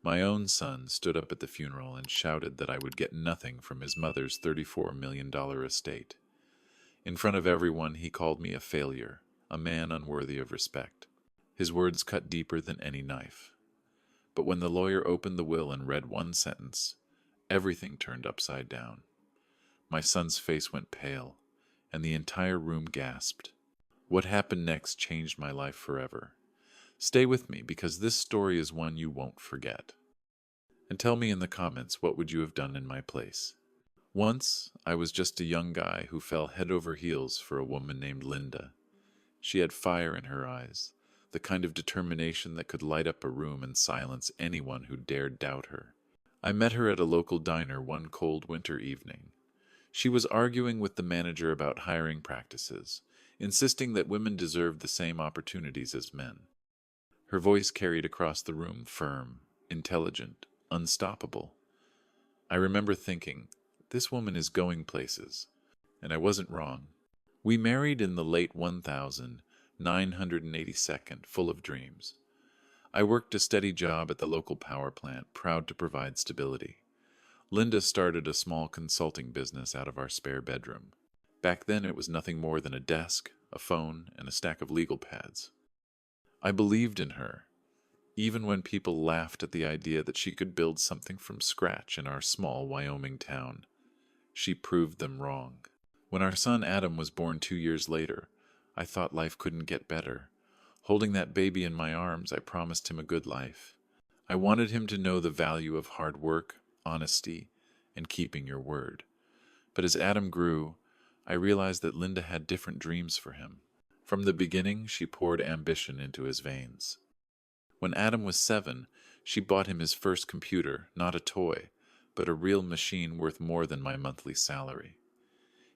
My own son stood up at the funeral and shouted that I would get nothing from his mother's $34 million estate. In front of everyone, he called me a failure, a man unworthy of respect. His words cut deeper than any knife. But when the lawyer opened the will and read one sentence, everything turned upside down. My son's face went pale, and the entire room gasped. What happened next changed my life forever. Stay with me, because this story is one you won't forget. And tell me in the comments, what would you have done in my place? Once, I was just a young guy who fell head over heels for a woman named Linda. She had fire in her eyes, the kind of determination that could light up a room and silence anyone who dared doubt her. I met her at a local diner one cold winter evening. She was arguing with the manager about hiring practices, insisting that women deserved the same opportunities as men. Her voice carried across the room, firm, intelligent, unstoppable. I remember thinking, this woman is going places, and I wasn't wrong. We married in the late 1982nd, full of dreams. I worked a steady job at the local power plant, proud to provide stability. Linda started a small consulting business out of our spare bedroom. Back then it was nothing more than a desk, a phone, and a stack of legal pads. I believed in her, even when people laughed at the idea that she could build something from scratch in our small Wyoming town. She proved them wrong. When our son Adam was born 2 years later, I thought life couldn't get better. Holding that baby in my arms, I promised him a good life. I wanted him to know the value of hard work, honesty, and keeping your word. But as Adam grew, I realized that Linda had different dreams for him. From the beginning, she poured ambition into his veins. When Adam was 7, she bought him his first computer, not a toy, but a real machine worth more than my monthly salary.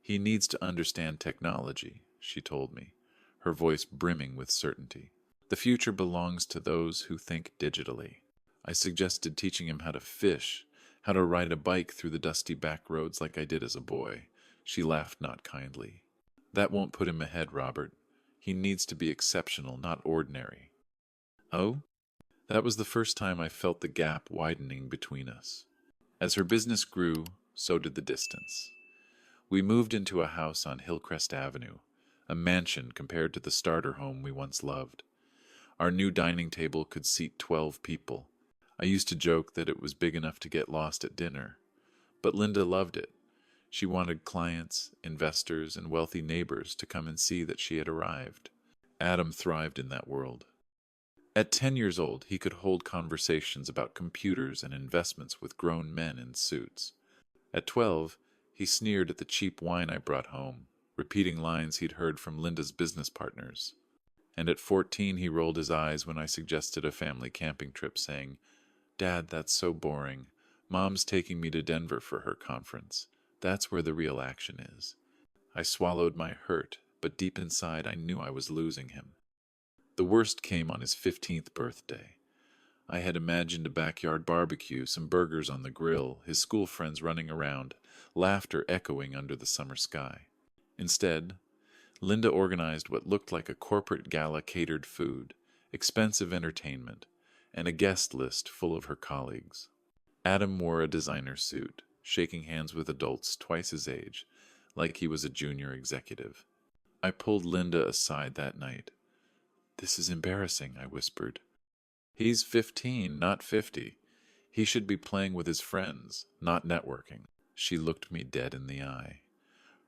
He needs to understand technology, she told me, her voice brimming with certainty. The future belongs to those who think digitally. I suggested teaching him how to fish, how to ride a bike through the dusty back roads like I did as a boy. She laughed not kindly. That won't put him ahead, Robert. He needs to be exceptional, not ordinary. Oh? That was the first time I felt the gap widening between us. As her business grew, so did the distance. We moved into a house on Hillcrest Avenue, a mansion compared to the starter home we once loved. Our new dining table could seat 12 people. I used to joke that it was big enough to get lost at dinner. But Linda loved it. She wanted clients, investors, and wealthy neighbors to come and see that she had arrived. Adam thrived in that world. At 10 years old, he could hold conversations about computers and investments with grown men in suits. At 12, he sneered at the cheap wine I brought home, repeating lines he'd heard from Linda's business partners. And at 14, he rolled his eyes when I suggested a family camping trip, saying, "Dad, that's so boring. Mom's taking me to Denver for her conference. That's where the real action is." I swallowed my hurt, but deep inside I knew I was losing him. The worst came on his 15th birthday. I had imagined a backyard barbecue, some burgers on the grill, his school friends running around, laughter echoing under the summer sky. Instead, Linda organized what looked like a corporate gala, catered food, expensive entertainment, and a guest list full of her colleagues. Adam wore a designer suit, shaking hands with adults twice his age, like he was a junior executive. I pulled Linda aside that night. "This is embarrassing," I whispered. "He's 15, not 50. He should be playing with his friends, not networking." She looked me dead in the eye.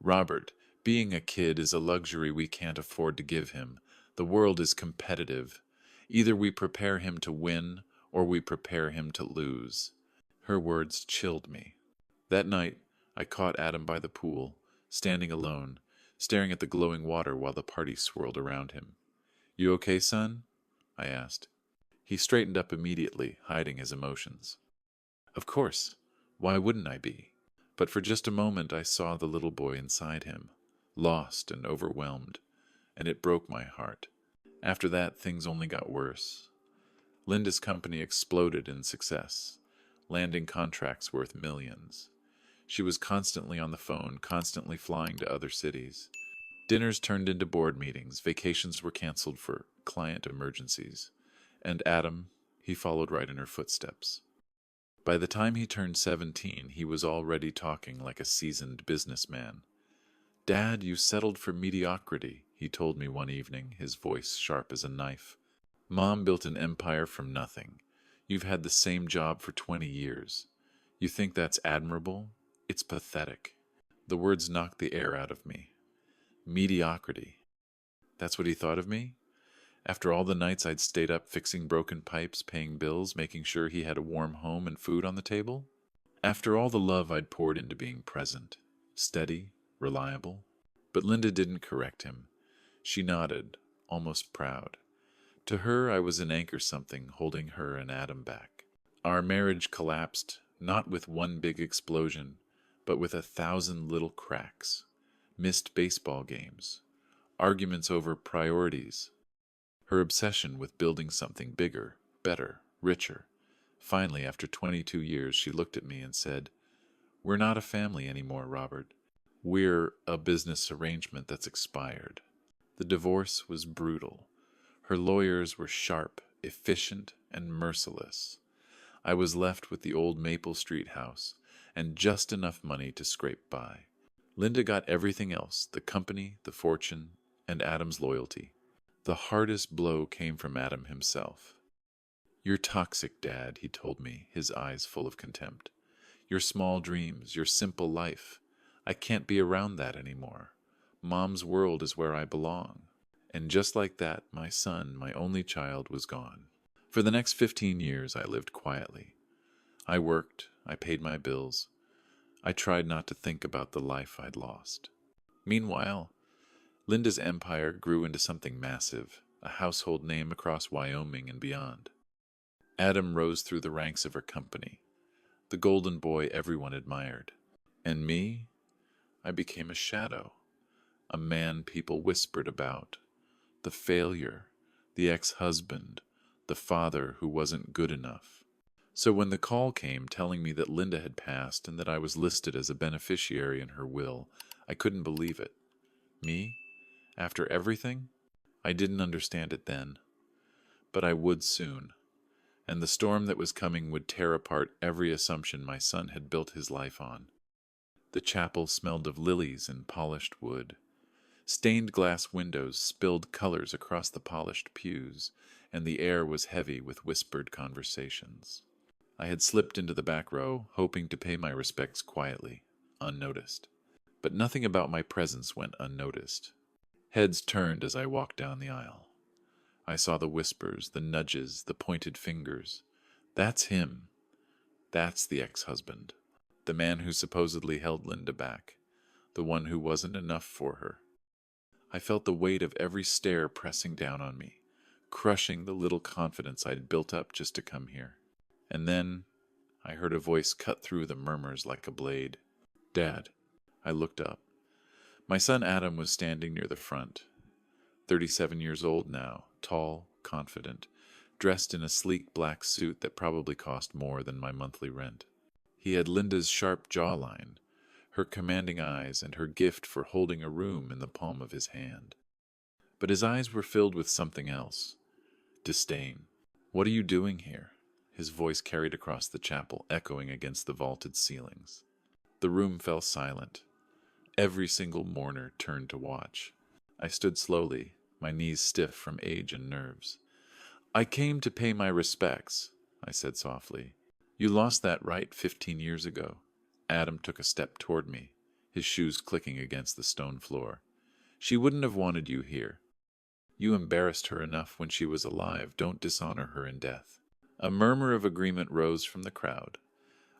"Robert, being a kid is a luxury we can't afford to give him. The world is competitive. Either we prepare him to win, or we prepare him to lose." Her words chilled me. That night, I caught Adam by the pool, standing alone, staring at the glowing water while the party swirled around him. "You okay, son?" I asked. He straightened up immediately, hiding his emotions. Of course. Why wouldn't I be? But for just a moment I saw the little boy inside him, lost and overwhelmed, and it broke my heart. After that, things only got worse. Linda's company exploded in success, landing contracts worth millions. She was constantly on the phone, constantly flying to other cities. Dinners turned into board meetings, vacations were canceled for client emergencies. And Adam, he followed right in her footsteps. By the time he turned 17, he was already talking like a seasoned businessman. "Dad, you settled for mediocrity," he told me one evening, his voice sharp as a knife. "Mom built an empire from nothing. You've had the same job for 20 years. You think that's admirable? It's pathetic." The words knocked the air out of me. Mediocrity. That's what he thought of me? After all the nights I'd stayed up fixing broken pipes, paying bills, making sure he had a warm home and food on the table? After all the love I'd poured into being present, steady, reliable? But Linda didn't correct him. She nodded, almost proud. To her, I was an anchor something holding her and Adam back. Our marriage collapsed, not with one big explosion, but with 1,000 little cracks. Missed baseball games, arguments over priorities, her obsession with building something bigger, better, richer. Finally, after 22 years, she looked at me and said, "We're not a family anymore, Robert. We're a business arrangement that's expired." The divorce was brutal. Her lawyers were sharp, efficient, and merciless. I was left with the old Maple Street house and just enough money to scrape by. Linda got everything else, the company, the fortune, and Adam's loyalty. The hardest blow came from Adam himself. "You're toxic, Dad," he told me, his eyes full of contempt. "Your small dreams, your simple life. I can't be around that anymore. Mom's world is where I belong." And just like that, my son, my only child, was gone. For the next 15 years, I lived quietly. I worked, I paid my bills. I tried not to think about the life I'd lost. Meanwhile, Linda's empire grew into something massive, a household name across Wyoming and beyond. Adam rose through the ranks of her company, the golden boy everyone admired. And me? I became a shadow, a man people whispered about, the failure, the ex-husband, the father who wasn't good enough. So when the call came telling me that Linda had passed and that I was listed as a beneficiary in her will, I couldn't believe it. Me? After everything? I didn't understand it then, but I would soon. And the storm that was coming would tear apart every assumption my son had built his life on. The chapel smelled of lilies and polished wood. Stained glass windows spilled colors across the polished pews, and the air was heavy with whispered conversations. I had slipped into the back row, hoping to pay my respects quietly, unnoticed. But nothing about my presence went unnoticed. Heads turned as I walked down the aisle. I saw the whispers, the nudges, the pointed fingers. That's him. That's the ex-husband. The man who supposedly held Linda back. The one who wasn't enough for her. I felt the weight of every stare pressing down on me, crushing the little confidence I'd built up just to come here. And then I heard a voice cut through the murmurs like a blade. "Dad." I looked up. My son Adam was standing near the front, 37 years old now, tall, confident, dressed in a sleek black suit that probably cost more than my monthly rent. He had Linda's sharp jawline, her commanding eyes, and her gift for holding a room in the palm of his hand. But his eyes were filled with something else. Disdain. "What are you doing here?" His voice carried across the chapel, echoing against the vaulted ceilings. The room fell silent. Every single mourner turned to watch. I stood slowly, my knees stiff from age and nerves. "I came to pay my respects," I said softly. "You lost that right 15 years ago." Adam took a step toward me, his shoes clicking against the stone floor. "She wouldn't have wanted you here. You embarrassed her enough when she was alive. Don't dishonor her in death." A murmur of agreement rose from the crowd.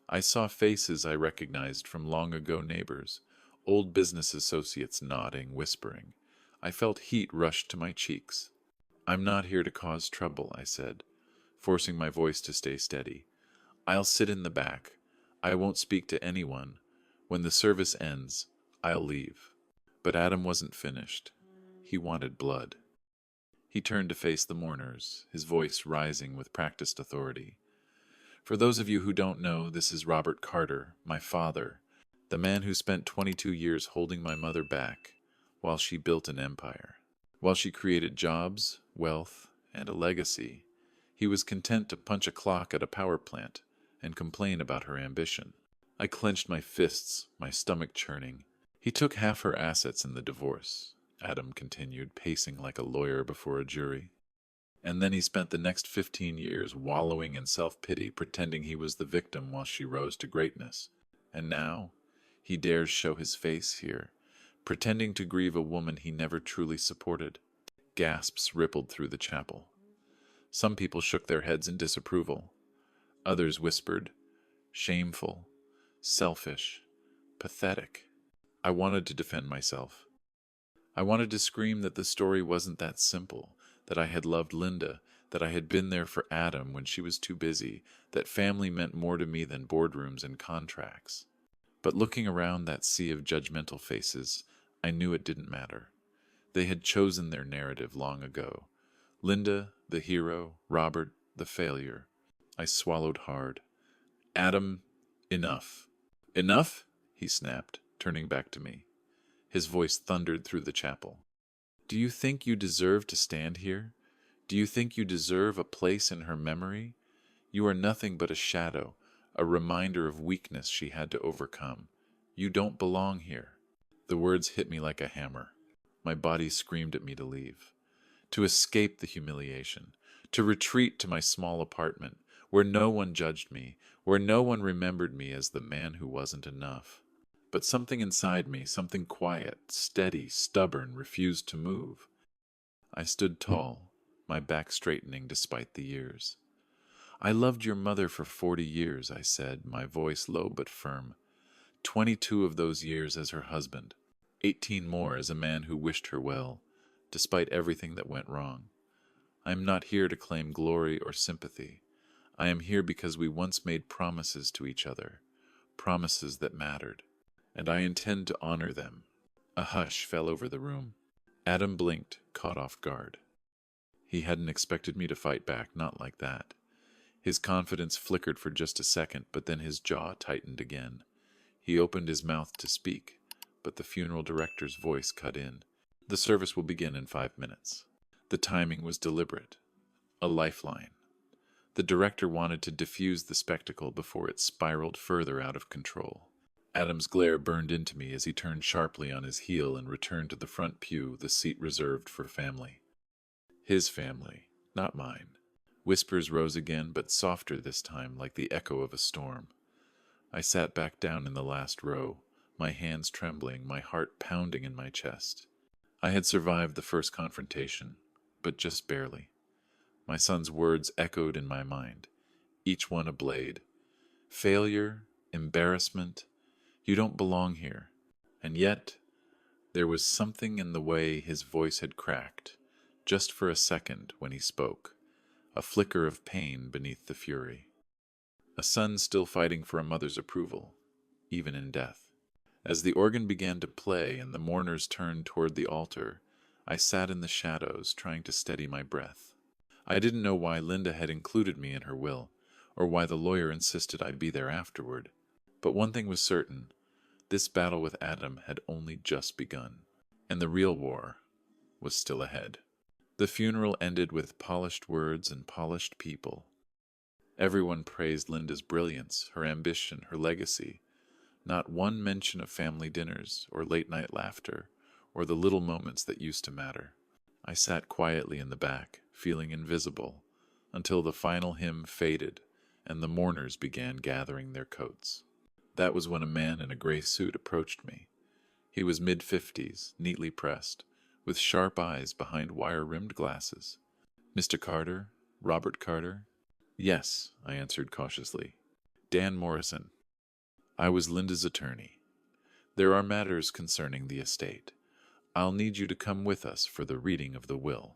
I saw faces I recognized from long-ago neighbors, old business associates nodding, whispering. I felt heat rush to my cheeks. "I'm not here to cause trouble," I said, forcing my voice to stay steady. "I'll sit in the back. I won't speak to anyone. When the service ends, I'll leave." But Adam wasn't finished. He wanted blood. He turned to face the mourners, his voice rising with practiced authority. "For those of you who don't know, this is Robert Carter, my father, the man who spent 22 years holding my mother back while she built an empire. While she created jobs, wealth, and a legacy, he was content to punch a clock at a power plant and complain about her ambition. I clenched my fists, my stomach churning. He took half her assets in the divorce, Adam continued, pacing like a lawyer before a jury. And then he spent the next 15 years wallowing in self-pity, pretending he was the victim while she rose to greatness. And now, he dares show his face here, pretending to grieve a woman he never truly supported. Gasps rippled through the chapel. Some people shook their heads in disapproval. Others whispered, shameful, selfish, pathetic. I wanted to defend myself. I wanted to scream that the story wasn't that simple, that I had loved Linda, that I had been there for Adam when she was too busy, that family meant more to me than boardrooms and contracts. But looking around that sea of judgmental faces, I knew it didn't matter. They had chosen their narrative long ago. Linda, the hero, Robert, the failure. I swallowed hard. Adam, enough. Enough? He snapped, turning back to me. His voice thundered through the chapel. Do you think you deserve to stand here? Do you think you deserve a place in her memory? You are nothing but a shadow, a reminder of weakness she had to overcome. You don't belong here. The words hit me like a hammer. My body screamed at me to leave, to escape the humiliation, to retreat to my small apartment, where no one judged me, where no one remembered me as the man who wasn't enough. But something inside me, something quiet, steady, stubborn, refused to move. I stood tall, my back straightening despite the years. I loved your mother for 40 years, I said, my voice low but firm. 22 of those years as her husband, 18 more as a man who wished her well, despite everything that went wrong. I am not here to claim glory or sympathy. I am here because we once made promises to each other, promises that mattered, and I intend to honor them. A hush fell over the room. Adam blinked, caught off guard. He hadn't expected me to fight back, not like that. His confidence flickered for just a second, but then his jaw tightened again. He opened his mouth to speak, but the funeral director's voice cut in. The service will begin in 5 minutes. The timing was deliberate. A lifeline. The director wanted to diffuse the spectacle before it spiraled further out of control. Adam's glare burned into me as he turned sharply on his heel and returned to the front pew, the seat reserved for family. His family, not mine. Whispers rose again, but softer this time, like the echo of a storm. I sat back down in the last row, my hands trembling, my heart pounding in my chest. I had survived the first confrontation, but just barely. My son's words echoed in my mind, each one a blade. Failure, embarrassment, you don't belong here. And yet, there was something in the way his voice had cracked, just for a second when he spoke, a flicker of pain beneath the fury. A son still fighting for a mother's approval, even in death. As the organ began to play and the mourners turned toward the altar, I sat in the shadows, trying to steady my breath. I didn't know why Linda had included me in her will, or why the lawyer insisted I be there afterward. But one thing was certain, this battle with Adam had only just begun, and the real war was still ahead. The funeral ended with polished words and polished people. Everyone praised Linda's brilliance, her ambition, her legacy. Not one mention of family dinners, or late-night laughter, or the little moments that used to matter. I sat quietly in the back, feeling invisible, until the final hymn faded and the mourners began gathering their coats. That was when a man in a gray suit approached me. He was mid-50s, neatly pressed, with sharp eyes behind wire-rimmed glasses. Mr. Carter? Robert Carter? Yes, I answered cautiously. Dan Morrison. I was Linda's attorney. There are matters concerning the estate. I'll need you to come with us for the reading of the will.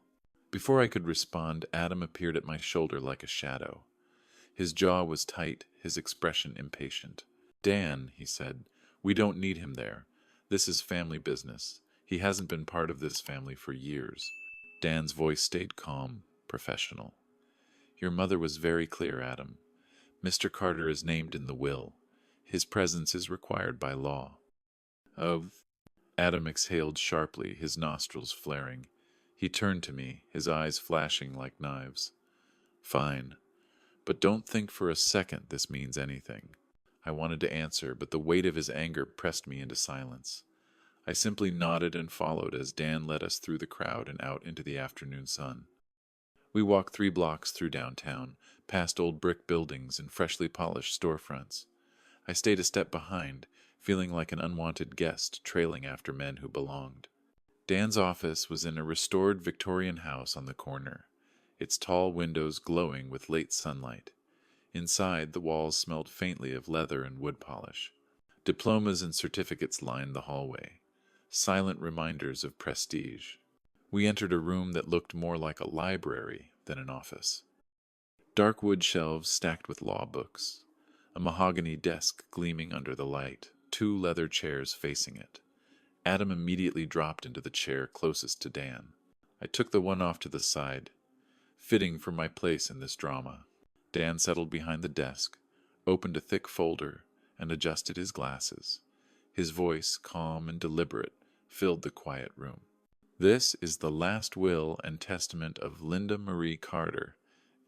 Before I could respond, Adam appeared at my shoulder like a shadow. His jaw was tight, his expression impatient. Dan, he said, we don't need him there. This is family business. He hasn't been part of this family for years. Dan's voice stayed calm, professional. Your mother was very clear, Adam. Mr. Carter is named in the will. His presence is required by law. Oh, Adam exhaled sharply, his nostrils flaring. He turned to me, his eyes flashing like knives. Fine. But don't think for a second this means anything. I wanted to answer, but the weight of his anger pressed me into silence. I simply nodded and followed as Dan led us through the crowd and out into the afternoon sun. We walked 3 blocks through downtown, past old brick buildings and freshly polished storefronts. I stayed a step behind, feeling like an unwanted guest trailing after men who belonged. Dan's office was in a restored Victorian house on the corner, its tall windows glowing with late sunlight. Inside, the walls smelled faintly of leather and wood polish. Diplomas and certificates lined the hallway, silent reminders of prestige. We entered a room that looked more like a library than an office. Dark wood shelves stacked with law books, a mahogany desk gleaming under the light, 2 leather chairs facing it. Adam immediately dropped into the chair closest to Dan. I took the one off to the side, fitting for my place in this drama. Dan settled behind the desk, opened a thick folder, and adjusted his glasses. His voice, calm and deliberate, filled the quiet room. This is the last will and testament of Linda Marie Carter,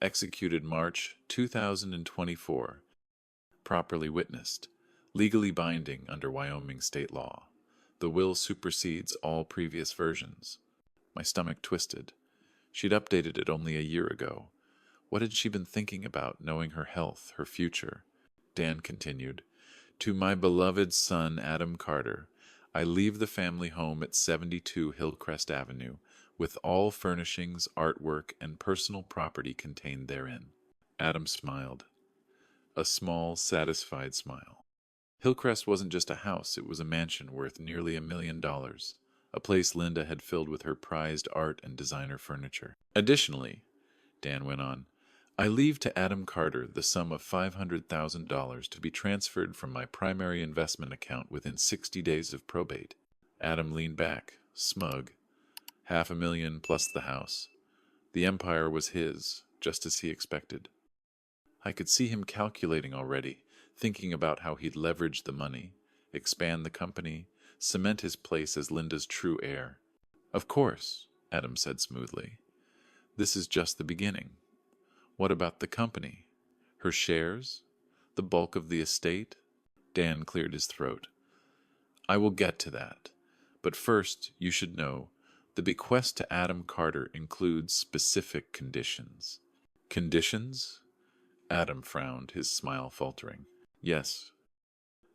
executed March 2024, properly witnessed, legally binding under Wyoming state law. The will supersedes all previous versions. My stomach twisted. She'd updated it only a year ago. What had she been thinking about, knowing her health, her future? Dan continued, "To my beloved son, Adam Carter, I leave the family home at 72 Hillcrest Avenue, with all furnishings, artwork, and personal property contained therein." Adam smiled. A small, satisfied smile. Hillcrest wasn't just a house, it was a mansion worth nearly $1 million, a place Linda had filled with her prized art and designer furniture. Additionally, Dan went on, I leave to Adam Carter the sum of $500,000 to be transferred from my primary investment account within 60 days of probate. Adam leaned back, smug. $500,000 plus the house. The empire was his, just as he expected. I could see him calculating already, thinking about how he'd leverage the money, expand the company, cement his place as Linda's true heir. Of course, Adam said smoothly. This is just the beginning. What about the company? Her shares? The bulk of the estate? Dan cleared his throat. I will get to that. But first, you should know, the bequest to Adam Carter includes specific conditions. Conditions? Adam frowned, his smile faltering. Yes.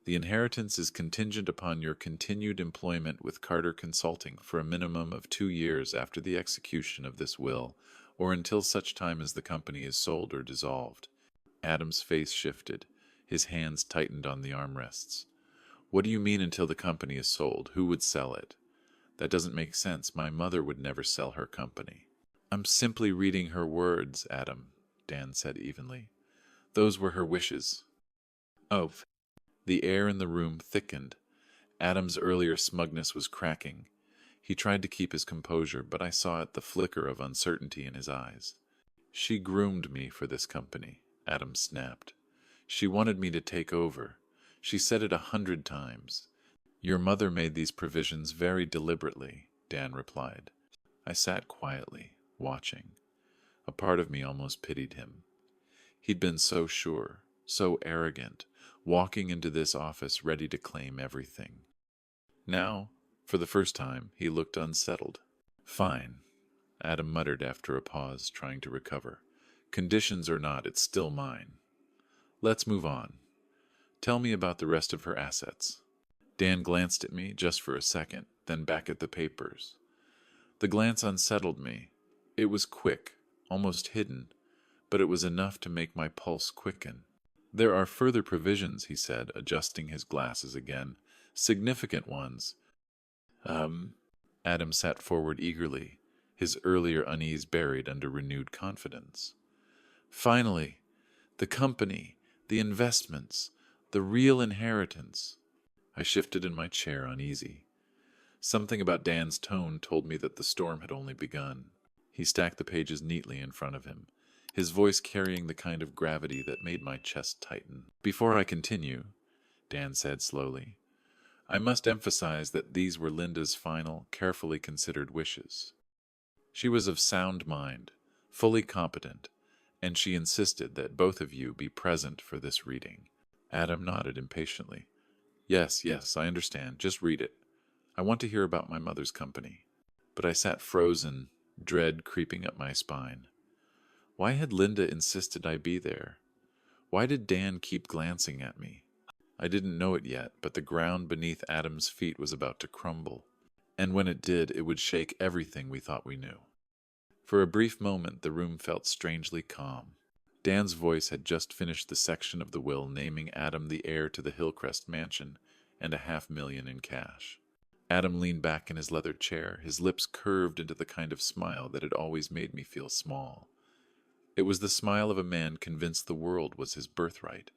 The inheritance is contingent upon your continued employment with Carter Consulting for a minimum of 2 years after the execution of this will, or until such time as the company is sold or dissolved. Adam's face shifted. His hands tightened on the armrests. What do you mean until the company is sold? Who would sell it? That doesn't make sense. My mother would never sell her company. I'm simply reading her words, Adam, Dan said evenly. Those were her wishes. Oh. The air in the room thickened. Adam's earlier smugness was cracking. He tried to keep his composure, but I saw the flicker of uncertainty in his eyes. She groomed me for this company, Adam snapped. She wanted me to take over. She said it 100 times. Your mother made these provisions very deliberately, Dan replied. I sat quietly, watching. A part of me almost pitied him. He'd been so sure, so arrogant, walking into this office ready to claim everything. Now, for the first time, he looked unsettled. Fine, Adam muttered after a pause, trying to recover. Conditions or not, it's still mine. Let's move on. Tell me about the rest of her assets. Dan glanced at me just for a second, then back at the papers. The glance unsettled me. It was quick, almost hidden, but it was enough to make my pulse quicken. There are further provisions, he said, adjusting his glasses again. Significant ones. Adam sat forward eagerly, his earlier unease buried under renewed confidence. Finally, the company, the investments, the real inheritance. I shifted in my chair, uneasy. Something about Dan's tone told me that the storm had only begun. He stacked the pages neatly in front of him, his voice carrying the kind of gravity that made my chest tighten. Before I continue, Dan said slowly, I must emphasize that these were Linda's final, carefully considered wishes. She was of sound mind, fully competent, and she insisted that both of you be present for this reading. Adam nodded impatiently. Yes, yes, I understand. Just read it. I want to hear about my mother's company. But I sat frozen, dread creeping up my spine. Why had Linda insisted I be there? Why did Dan keep glancing at me? I didn't know it yet, but the ground beneath Adam's feet was about to crumble. And when it did, it would shake everything we thought we knew. For a brief moment, the room felt strangely calm. Dan's voice had just finished the section of the will naming Adam the heir to the Hillcrest mansion and $500,000 in cash. Adam leaned back in his leather chair, his lips curved into the kind of smile that had always made me feel small. It was the smile of a man convinced the world was his birthright.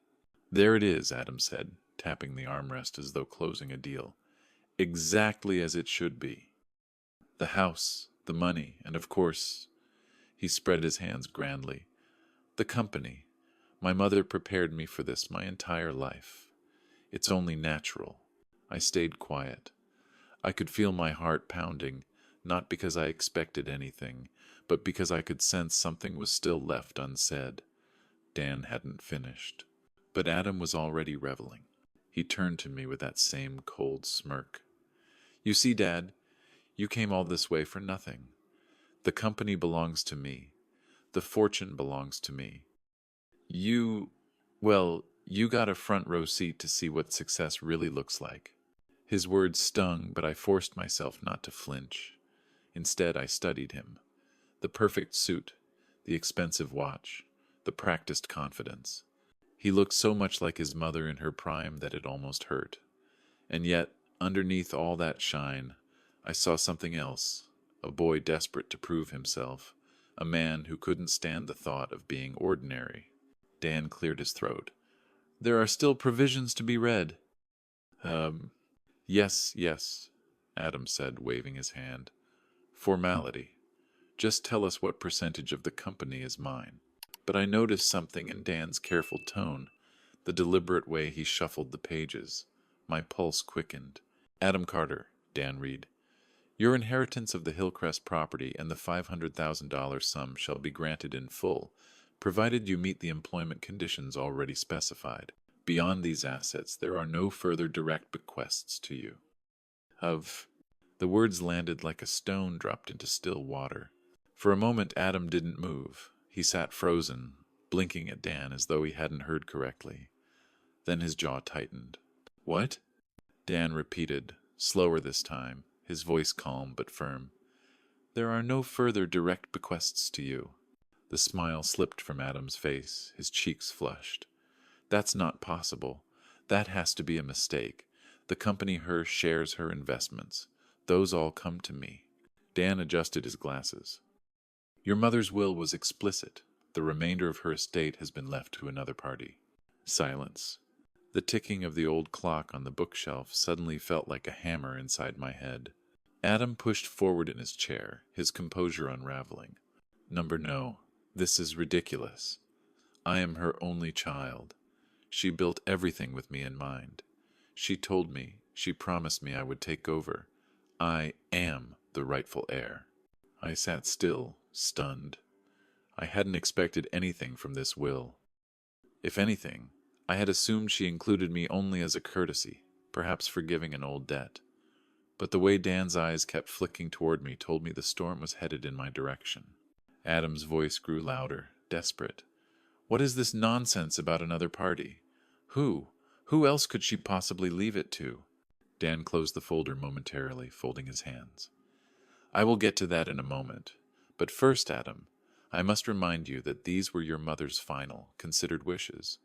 There it is, Adam said, tapping the armrest as though closing a deal. Exactly as it should be. The house, the money, and of course, he spread his hands grandly, the company. My mother prepared me for this my entire life. It's only natural. I stayed quiet. I could feel my heart pounding, not because I expected anything, but because I could sense something was still left unsaid. Dan hadn't finished. But Adam was already reveling. He turned to me with that same cold smirk. You see, Dad, you came all this way for nothing. The company belongs to me. The fortune belongs to me. You got a front row seat to see what success really looks like. His words stung, but I forced myself not to flinch. Instead, I studied him. The perfect suit, the expensive watch, the practiced confidence. He looked so much like his mother in her prime that it almost hurt. And yet, underneath all that shine, I saw something else, a boy desperate to prove himself, a man who couldn't stand the thought of being ordinary. Dan cleared his throat. There are still provisions to be read. Yes, Adam said, waving his hand. Formality. Just tell us what percentage of the company is mine. But I noticed something in Dan's careful tone, the deliberate way he shuffled the pages. My pulse quickened. Adam Carter, Dan read. Your inheritance of the Hillcrest property and the $500,000 sum shall be granted in full, provided you meet the employment conditions already specified. Beyond these assets, there are no further direct bequests to you. The words landed like a stone dropped into still water. For a moment, Adam didn't move. He sat frozen, blinking at Dan as though he hadn't heard correctly. Then his jaw tightened. What? Dan repeated, slower this time, his voice calm but firm. There are no further direct bequests to you. The smile slipped from Adam's face, his cheeks flushed. That's not possible. That has to be a mistake. The company shares her investments. Those all come to me. Dan adjusted his glasses. Your mother's will was explicit. The remainder of her estate has been left to another party. Silence. The ticking of the old clock on the bookshelf suddenly felt like a hammer inside my head. Adam pushed forward in his chair, his composure unraveling. No, this is ridiculous. I am her only child. She built everything with me in mind. She promised me I would take over. I am the rightful heir. I sat still, stunned. I hadn't expected anything from this will. If anything, I had assumed she included me only as a courtesy, perhaps forgiving an old debt. But the way Dan's eyes kept flicking toward me told me the storm was headed in my direction. Adam's voice grew louder, desperate. What is this nonsense about another party? Who? Who else could she possibly leave it to? Dan closed the folder momentarily, folding his hands. I will get to that in a moment. But first, Adam, I must remind you that these were your mother's final, considered wishes.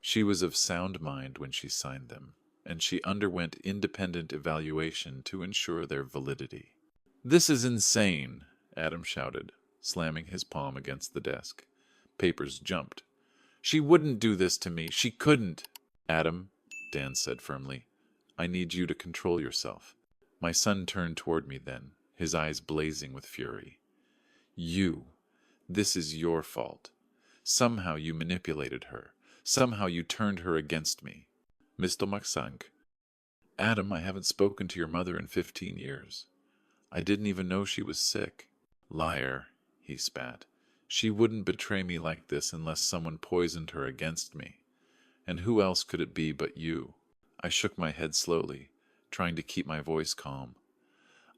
She was of sound mind when she signed them, and she underwent independent evaluation to ensure their validity. This is insane, Adam shouted, slamming his palm against the desk. Papers jumped. She wouldn't do this to me. She couldn't. Adam, Dan said firmly, I need you to control yourself. My son turned toward me then, his eyes blazing with fury. This is your fault. Somehow you manipulated her. Somehow you turned her against me. Mr. Maxank. Adam, I haven't spoken to your mother in 15 years. I didn't even know she was sick. Liar, he spat. She wouldn't betray me like this unless someone poisoned her against me. And who else could it be but you? I shook my head slowly, trying to keep my voice calm.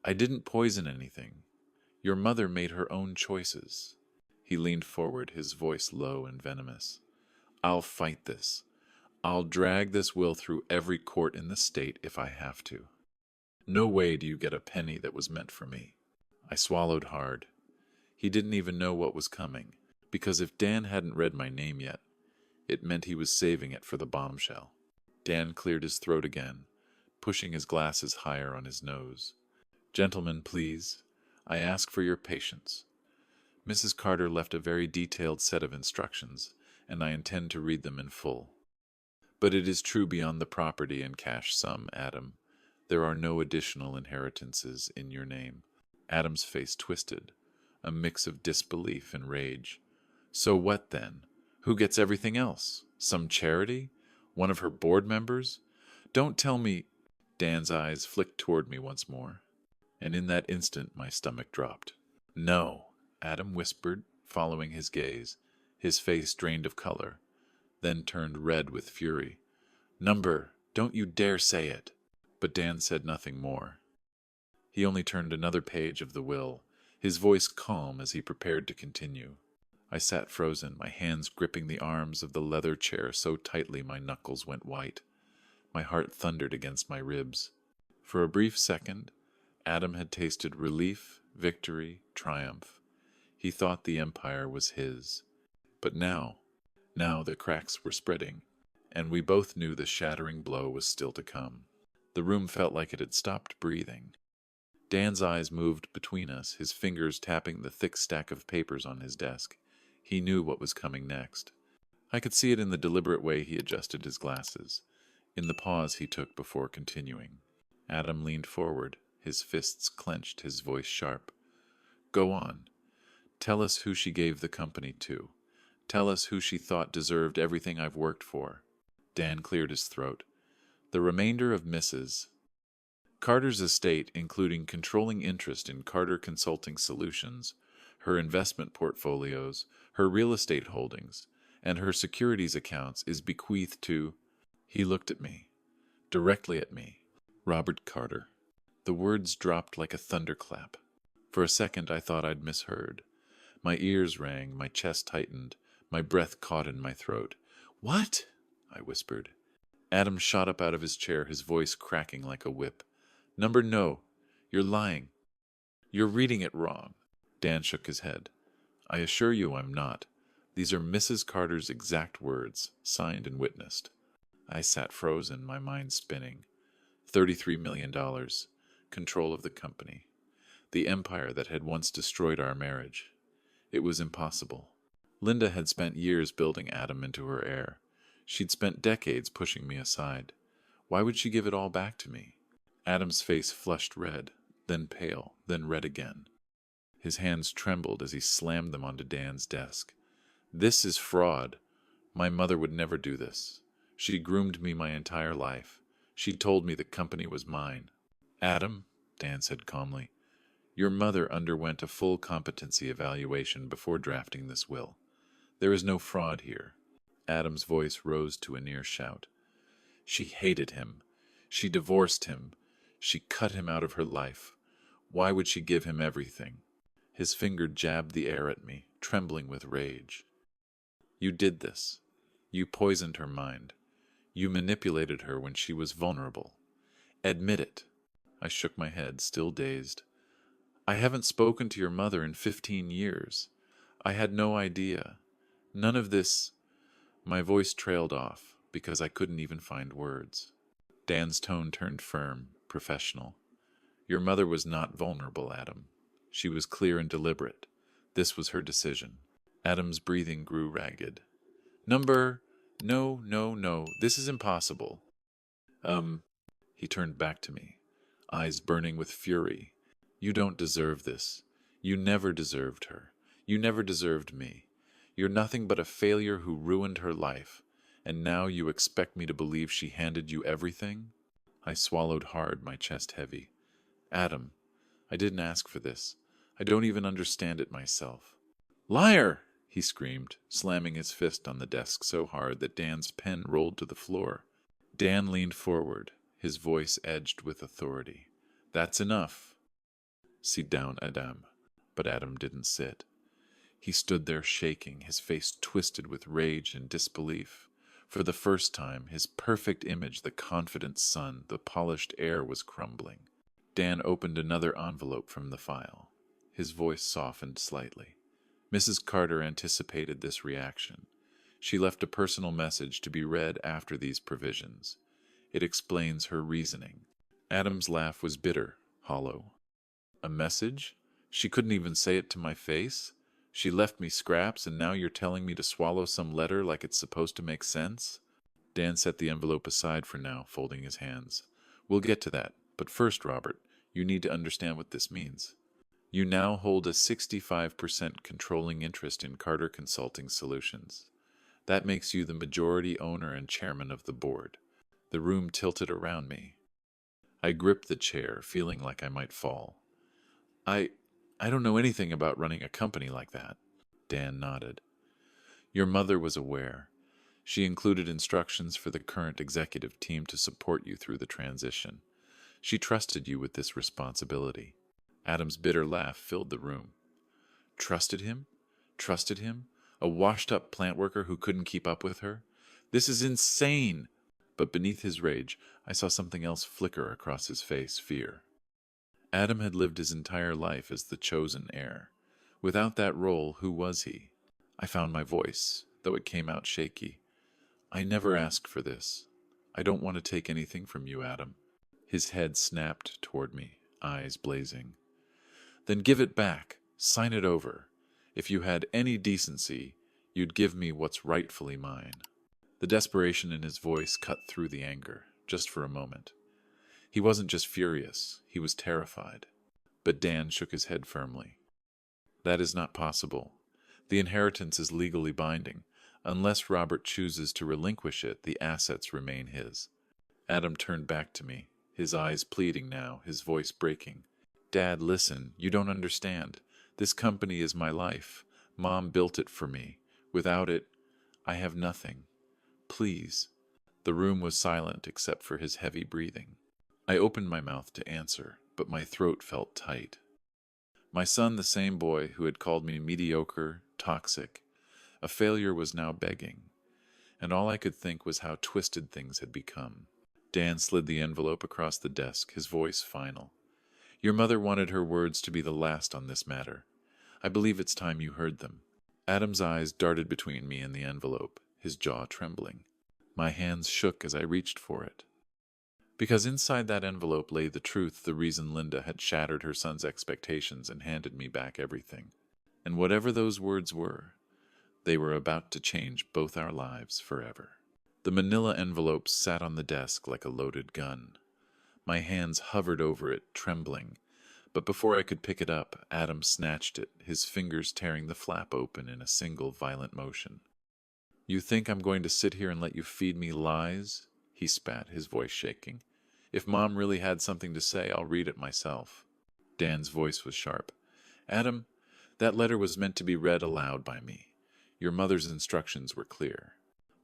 I didn't poison anything. Your mother made her own choices. He leaned forward, his voice low and venomous. I'll fight this. I'll drag this will through every court in the state if I have to. No way do you get a penny that was meant for me. I swallowed hard. He didn't even know what was coming, because if Dan hadn't read my name yet, it meant he was saving it for the bombshell. Dan cleared his throat again, pushing his glasses higher on his nose. Gentlemen, please, I ask for your patience. Mrs. Carter left a very detailed set of instructions, and I intend to read them in full. But it is true beyond the property and cash sum, Adam. There are no additional inheritances in your name. Adam's face twisted, a mix of disbelief and rage. So what then? Who gets everything else? Some charity? One of her board members? Don't tell me. Dan's eyes flicked toward me once more, and in that instant my stomach dropped. No, Adam whispered, following his gaze, his face drained of color, then turned red with fury. Number, don't you dare say it. But Dan said nothing more. He only turned another page of the will, his voice calm as he prepared to continue. I sat frozen, my hands gripping the arms of the leather chair so tightly my knuckles went white. My heart thundered against my ribs. For a brief second, Adam had tasted relief, victory, triumph. He thought the empire was his. But now the cracks were spreading, and we both knew the shattering blow was still to come. The room felt like it had stopped breathing. Dan's eyes moved between us, his fingers tapping the thick stack of papers on his desk. He knew what was coming next. I could see it in the deliberate way he adjusted his glasses, in the pause he took before continuing. Adam leaned forward, his fists clenched, his voice sharp. Go on. Tell us who she gave the company to. Tell us who she thought deserved everything I've worked for. Dan cleared his throat. The remainder of Mrs. Carter's estate, including controlling interest in Carter Consulting Solutions, her investment portfolios, her real estate holdings, and her securities accounts, is bequeathed to... He looked at me, directly at me. Robert Carter. The words dropped like a thunderclap. For a second I thought I'd misheard. My ears rang, my chest tightened, my breath caught in my throat. What? I whispered. Adam shot up out of his chair, his voice cracking like a whip. Number, no. You're lying. You're reading it wrong. Dan shook his head. I assure you I'm not. These are Mrs. Carter's exact words, signed and witnessed. I sat frozen, my mind spinning. $33 million. Control of the company. The empire that had once destroyed our marriage. It was impossible. Linda had spent years building Adam into her heir. She'd spent decades pushing me aside. Why would she give it all back to me? Adam's face flushed red, then pale, then red again. His hands trembled as he slammed them onto Dan's desk. This is fraud. My mother would never do this. She groomed me my entire life. She told me the company was mine. Adam, Dan said calmly, your mother underwent a full competency evaluation before drafting this will. There is no fraud here. Adam's voice rose to a near shout. She hated him. She divorced him. She cut him out of her life. Why would she give him everything? His finger jabbed the air at me, trembling with rage. You did this. You poisoned her mind. You manipulated her when she was vulnerable. Admit it. I shook my head, still dazed. I haven't spoken to your mother in 15 years. I had no idea. None of this... My voice trailed off, because I couldn't even find words. Dan's tone turned firm, professional. Your mother was not vulnerable, Adam. She was clear and deliberate. This was her decision. Adam's breathing grew ragged. Number... No, no, no. This is impossible. He turned back to me, eyes burning with fury. You don't deserve this. You never deserved her. You never deserved me. You're nothing but a failure who ruined her life, and now you expect me to believe she handed you everything? I swallowed hard, my chest heavy. Adam, I didn't ask for this. I don't even understand it myself. Liar! He screamed, slamming his fist on the desk so hard that Dan's pen rolled to the floor. Dan leaned forward, his voice edged with authority. That's enough. Sit down, Adam. But Adam didn't sit. He stood there shaking, his face twisted with rage and disbelief. For the first time, his perfect image, the confident son, the polished air, was crumbling. Dan opened another envelope from the file. His voice softened slightly. Mrs. Carter anticipated this reaction. She left a personal message to be read after these provisions. It explains her reasoning. Adam's laugh was bitter, hollow. A message? She couldn't even say it to my face? She left me scraps, and now you're telling me to swallow some letter like it's supposed to make sense? Dan set the envelope aside for now, folding his hands. We'll get to that, but first, Robert, you need to understand what this means. You now hold a 65% controlling interest in Carter Consulting Solutions. That makes you the majority owner and chairman of the board. The room tilted around me. I gripped the chair, feeling like I might fall. I don't know anything about running a company like that. Dan nodded. Your mother was aware. She included instructions for the current executive team to support you through the transition. She trusted you with this responsibility. Adam's bitter laugh filled the room. Trusted him? Trusted him? A washed-up plant worker who couldn't keep up with her? This is insane! But beneath his rage, I saw something else flicker across his face, fear. Adam had lived his entire life as the chosen heir. Without that role, who was he? I found my voice, though it came out shaky. I never asked for this. I don't want to take anything from you, Adam. His head snapped toward me, eyes blazing. Then give it back. Sign it over. If you had any decency, you'd give me what's rightfully mine. The desperation in his voice cut through the anger, just for a moment. He wasn't just furious, he was terrified. But Dan shook his head firmly. That is not possible. The inheritance is legally binding. Unless Robert chooses to relinquish it, the assets remain his. Adam turned back to me, his eyes pleading now, his voice breaking. Dad, listen, you don't understand. This company is my life. Mom built it for me. Without it, I have nothing. Please. The room was silent except for his heavy breathing. I opened my mouth to answer, but my throat felt tight. My son, the same boy who had called me mediocre, toxic, a failure, was now begging, and all I could think was how twisted things had become. Dan slid the envelope across the desk, his voice final. Your mother wanted her words to be the last on this matter. I believe it's time you heard them. Adam's eyes darted between me and the envelope, his jaw trembling. My hands shook as I reached for it. Because inside that envelope lay the truth, the reason Linda had shattered her son's expectations and handed me back everything. And whatever those words were, they were about to change both our lives forever. The manila envelope sat on the desk like a loaded gun. My hands hovered over it, trembling. But before I could pick it up, Adam snatched it, his fingers tearing the flap open in a single violent motion. You think I'm going to sit here and let you feed me lies? He spat, his voice shaking. If Mom really had something to say, I'll read it myself. Dan's voice was sharp. Adam, that letter was meant to be read aloud by me. Your mother's instructions were clear.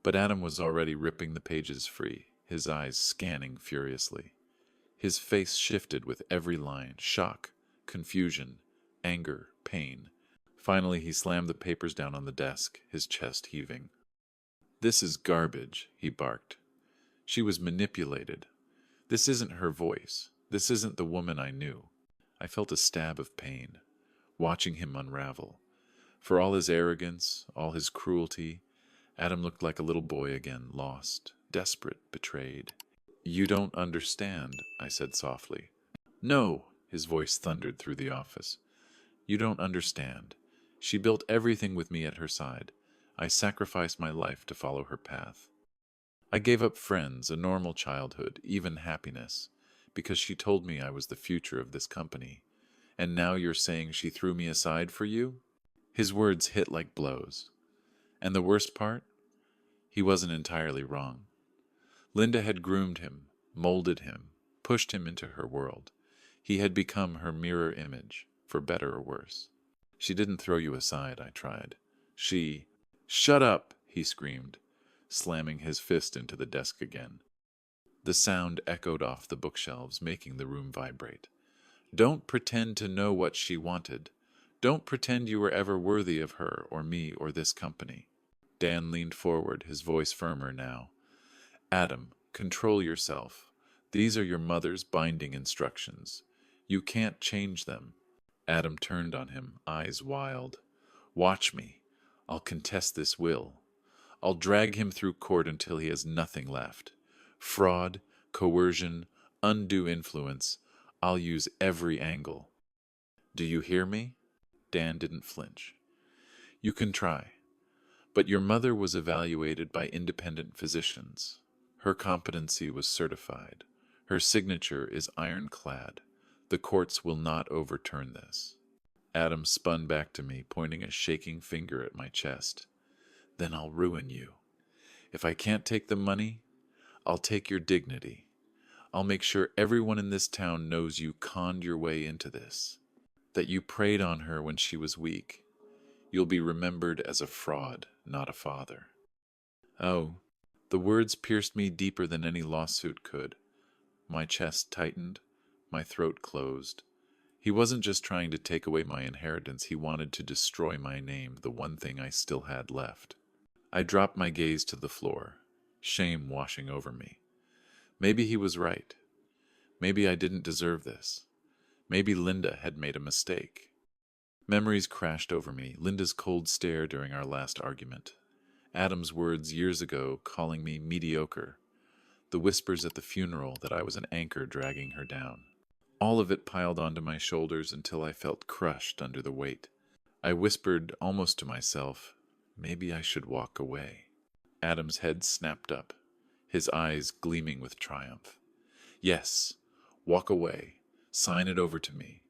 But Adam was already ripping the pages free, his eyes scanning furiously. His face shifted with every line, shock, confusion, anger, pain. Finally, he slammed the papers down on the desk, his chest heaving. This is garbage, he barked. She was manipulated. This isn't her voice. This isn't the woman I knew. I felt a stab of pain, watching him unravel. For all his arrogance, all his cruelty, Adam looked like a little boy again, lost, desperate, betrayed. You don't understand, I said softly. No, his voice thundered through the office. You don't understand. She built everything with me at her side. I sacrificed my life to follow her path. I gave up friends, a normal childhood, even happiness, because she told me I was the future of this company. And now you're saying she threw me aside for you? His words hit like blows. And the worst part? He wasn't entirely wrong. Linda had groomed him, molded him, pushed him into her world. He had become her mirror image, for better or worse. She didn't throw you aside, I tried. She... Shut up, he screamed, slamming his fist into the desk again. The sound echoed off the bookshelves, making the room vibrate. Don't pretend to know what she wanted. Don't pretend you were ever worthy of her or me or this company. Dan leaned forward, his voice firmer now. Adam, control yourself. These are your mother's binding instructions. You can't change them. Adam turned on him, eyes wild. Watch me. I'll contest this will. I'll drag him through court until he has nothing left. Fraud, coercion, undue influence. I'll use every angle. Do you hear me? Dan didn't flinch. You can try. But your mother was evaluated by independent physicians. Her competency was certified. Her signature is ironclad. The courts will not overturn this. Adam spun back to me, pointing a shaking finger at my chest. Then I'll ruin you. If I can't take the money, I'll take your dignity. I'll make sure everyone in this town knows you conned your way into this, that you preyed on her when she was weak. You'll be remembered as a fraud, not a father. Oh, the words pierced me deeper than any lawsuit could. My chest tightened, my throat closed. He wasn't just trying to take away my inheritance, he wanted to destroy my name, the one thing I still had left. I dropped my gaze to the floor, shame washing over me. Maybe he was right. Maybe I didn't deserve this. Maybe Linda had made a mistake. Memories crashed over me, Linda's cold stare during our last argument, Adam's words years ago calling me mediocre, the whispers at the funeral that I was an anchor dragging her down. All of it piled onto my shoulders until I felt crushed under the weight. I whispered almost to myself, maybe I should walk away. Adam's head snapped up, his eyes gleaming with triumph. Yes, walk away. Sign it over to me.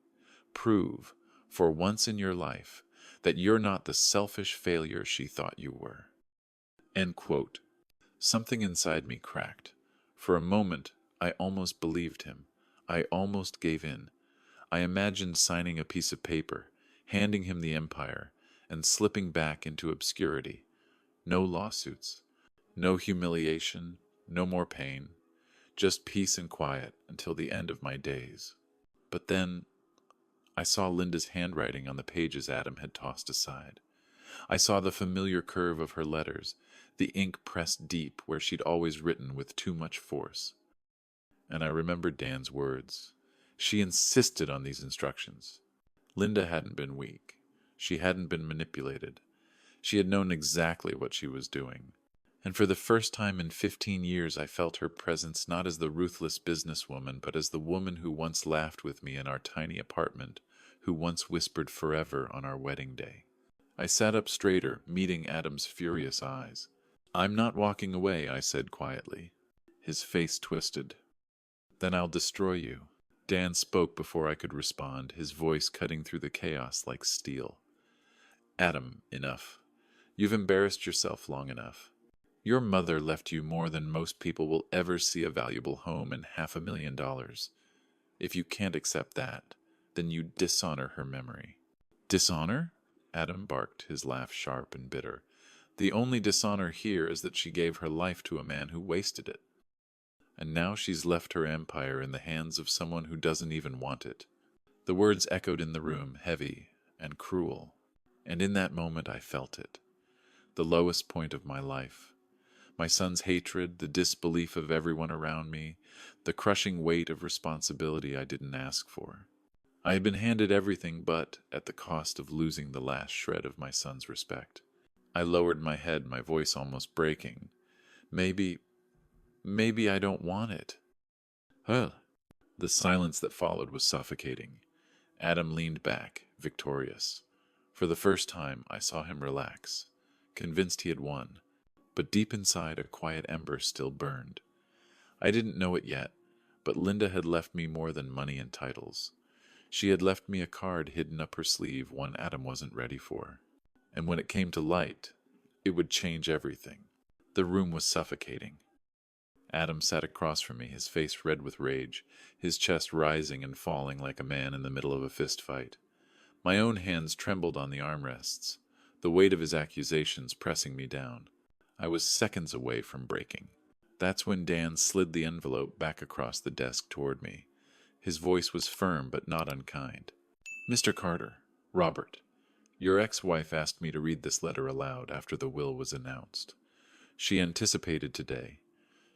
Prove, for once in your life, that you're not the selfish failure she thought you were. End quote. Something inside me cracked. For a moment, I almost believed him. I almost gave in. I imagined signing a piece of paper, handing him the empire, and slipping back into obscurity. No lawsuits, no humiliation, no more pain, just peace and quiet until the end of my days. But then, I saw Linda's handwriting on the pages Adam had tossed aside. I saw the familiar curve of her letters, the ink pressed deep where she'd always written with too much force. And I remembered Dan's words. She insisted on these instructions. Linda hadn't been weak. She hadn't been manipulated. She had known exactly what she was doing. And for the first time in 15 years I felt her presence not as the ruthless businesswoman, but as the woman who once laughed with me in our tiny apartment, who once whispered forever on our wedding day. I sat up straighter, meeting Adam's furious eyes. I'm not walking away, I said quietly. His face twisted. Then I'll destroy you. Dan spoke before I could respond, his voice cutting through the chaos like steel. Adam, enough. You've embarrassed yourself long enough. Your mother left you more than most people will ever see a valuable home and $500,000. If you can't accept that, then you dishonor her memory. Dishonor? Adam barked, his laugh sharp and bitter. The only dishonor here is that she gave her life to a man who wasted it. And now she's left her empire in the hands of someone who doesn't even want it. The words echoed in the room, heavy and cruel. And in that moment I felt it. The lowest point of my life. My son's hatred, the disbelief of everyone around me, the crushing weight of responsibility I didn't ask for. I had been handed everything but at the cost of losing the last shred of my son's respect. I lowered my head, my voice almost breaking. Maybe I don't want it. Well, the silence that followed was suffocating. Adam leaned back, victorious. For the first time, I saw him relax, convinced he had won. But deep inside, a quiet ember still burned. I didn't know it yet, but Linda had left me more than money and titles. She had left me a card hidden up her sleeve, one Adam wasn't ready for. And when it came to light, it would change everything. The room was suffocating. Adam sat across from me, his face red with rage, his chest rising and falling like a man in the middle of a fist fight. My own hands trembled on the armrests, the weight of his accusations pressing me down. I was seconds away from breaking. That's when Dan slid the envelope back across the desk toward me. His voice was firm but not unkind. "Mr. Carter, Robert, your ex-wife asked me to read this letter aloud after the will was announced. She anticipated today.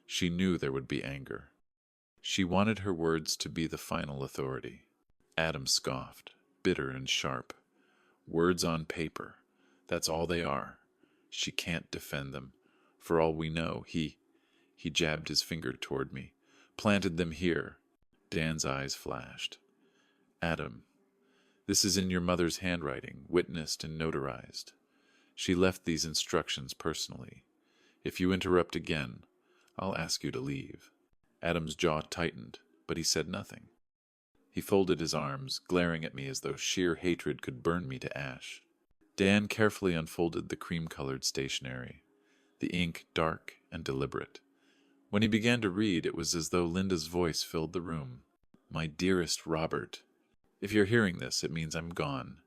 She knew there would be anger. She wanted her words to be the final authority." Adam scoffed, bitter and sharp. "Words on paper. That's all they are. She can't defend them. For all we know, he jabbed his finger toward me, planted them here." Dan's eyes flashed. "Adam, this is in your mother's handwriting, witnessed and notarized. She left these instructions personally. If you interrupt again, I'll ask you to leave." Adam's jaw tightened, but he said nothing. He folded his arms, glaring at me as though sheer hatred could burn me to ash. Dan carefully unfolded the cream-colored stationery, the ink dark and deliberate. When he began to read, it was as though Linda's voice filled the room. "My dearest Robert, if you're hearing this, it means I'm gone,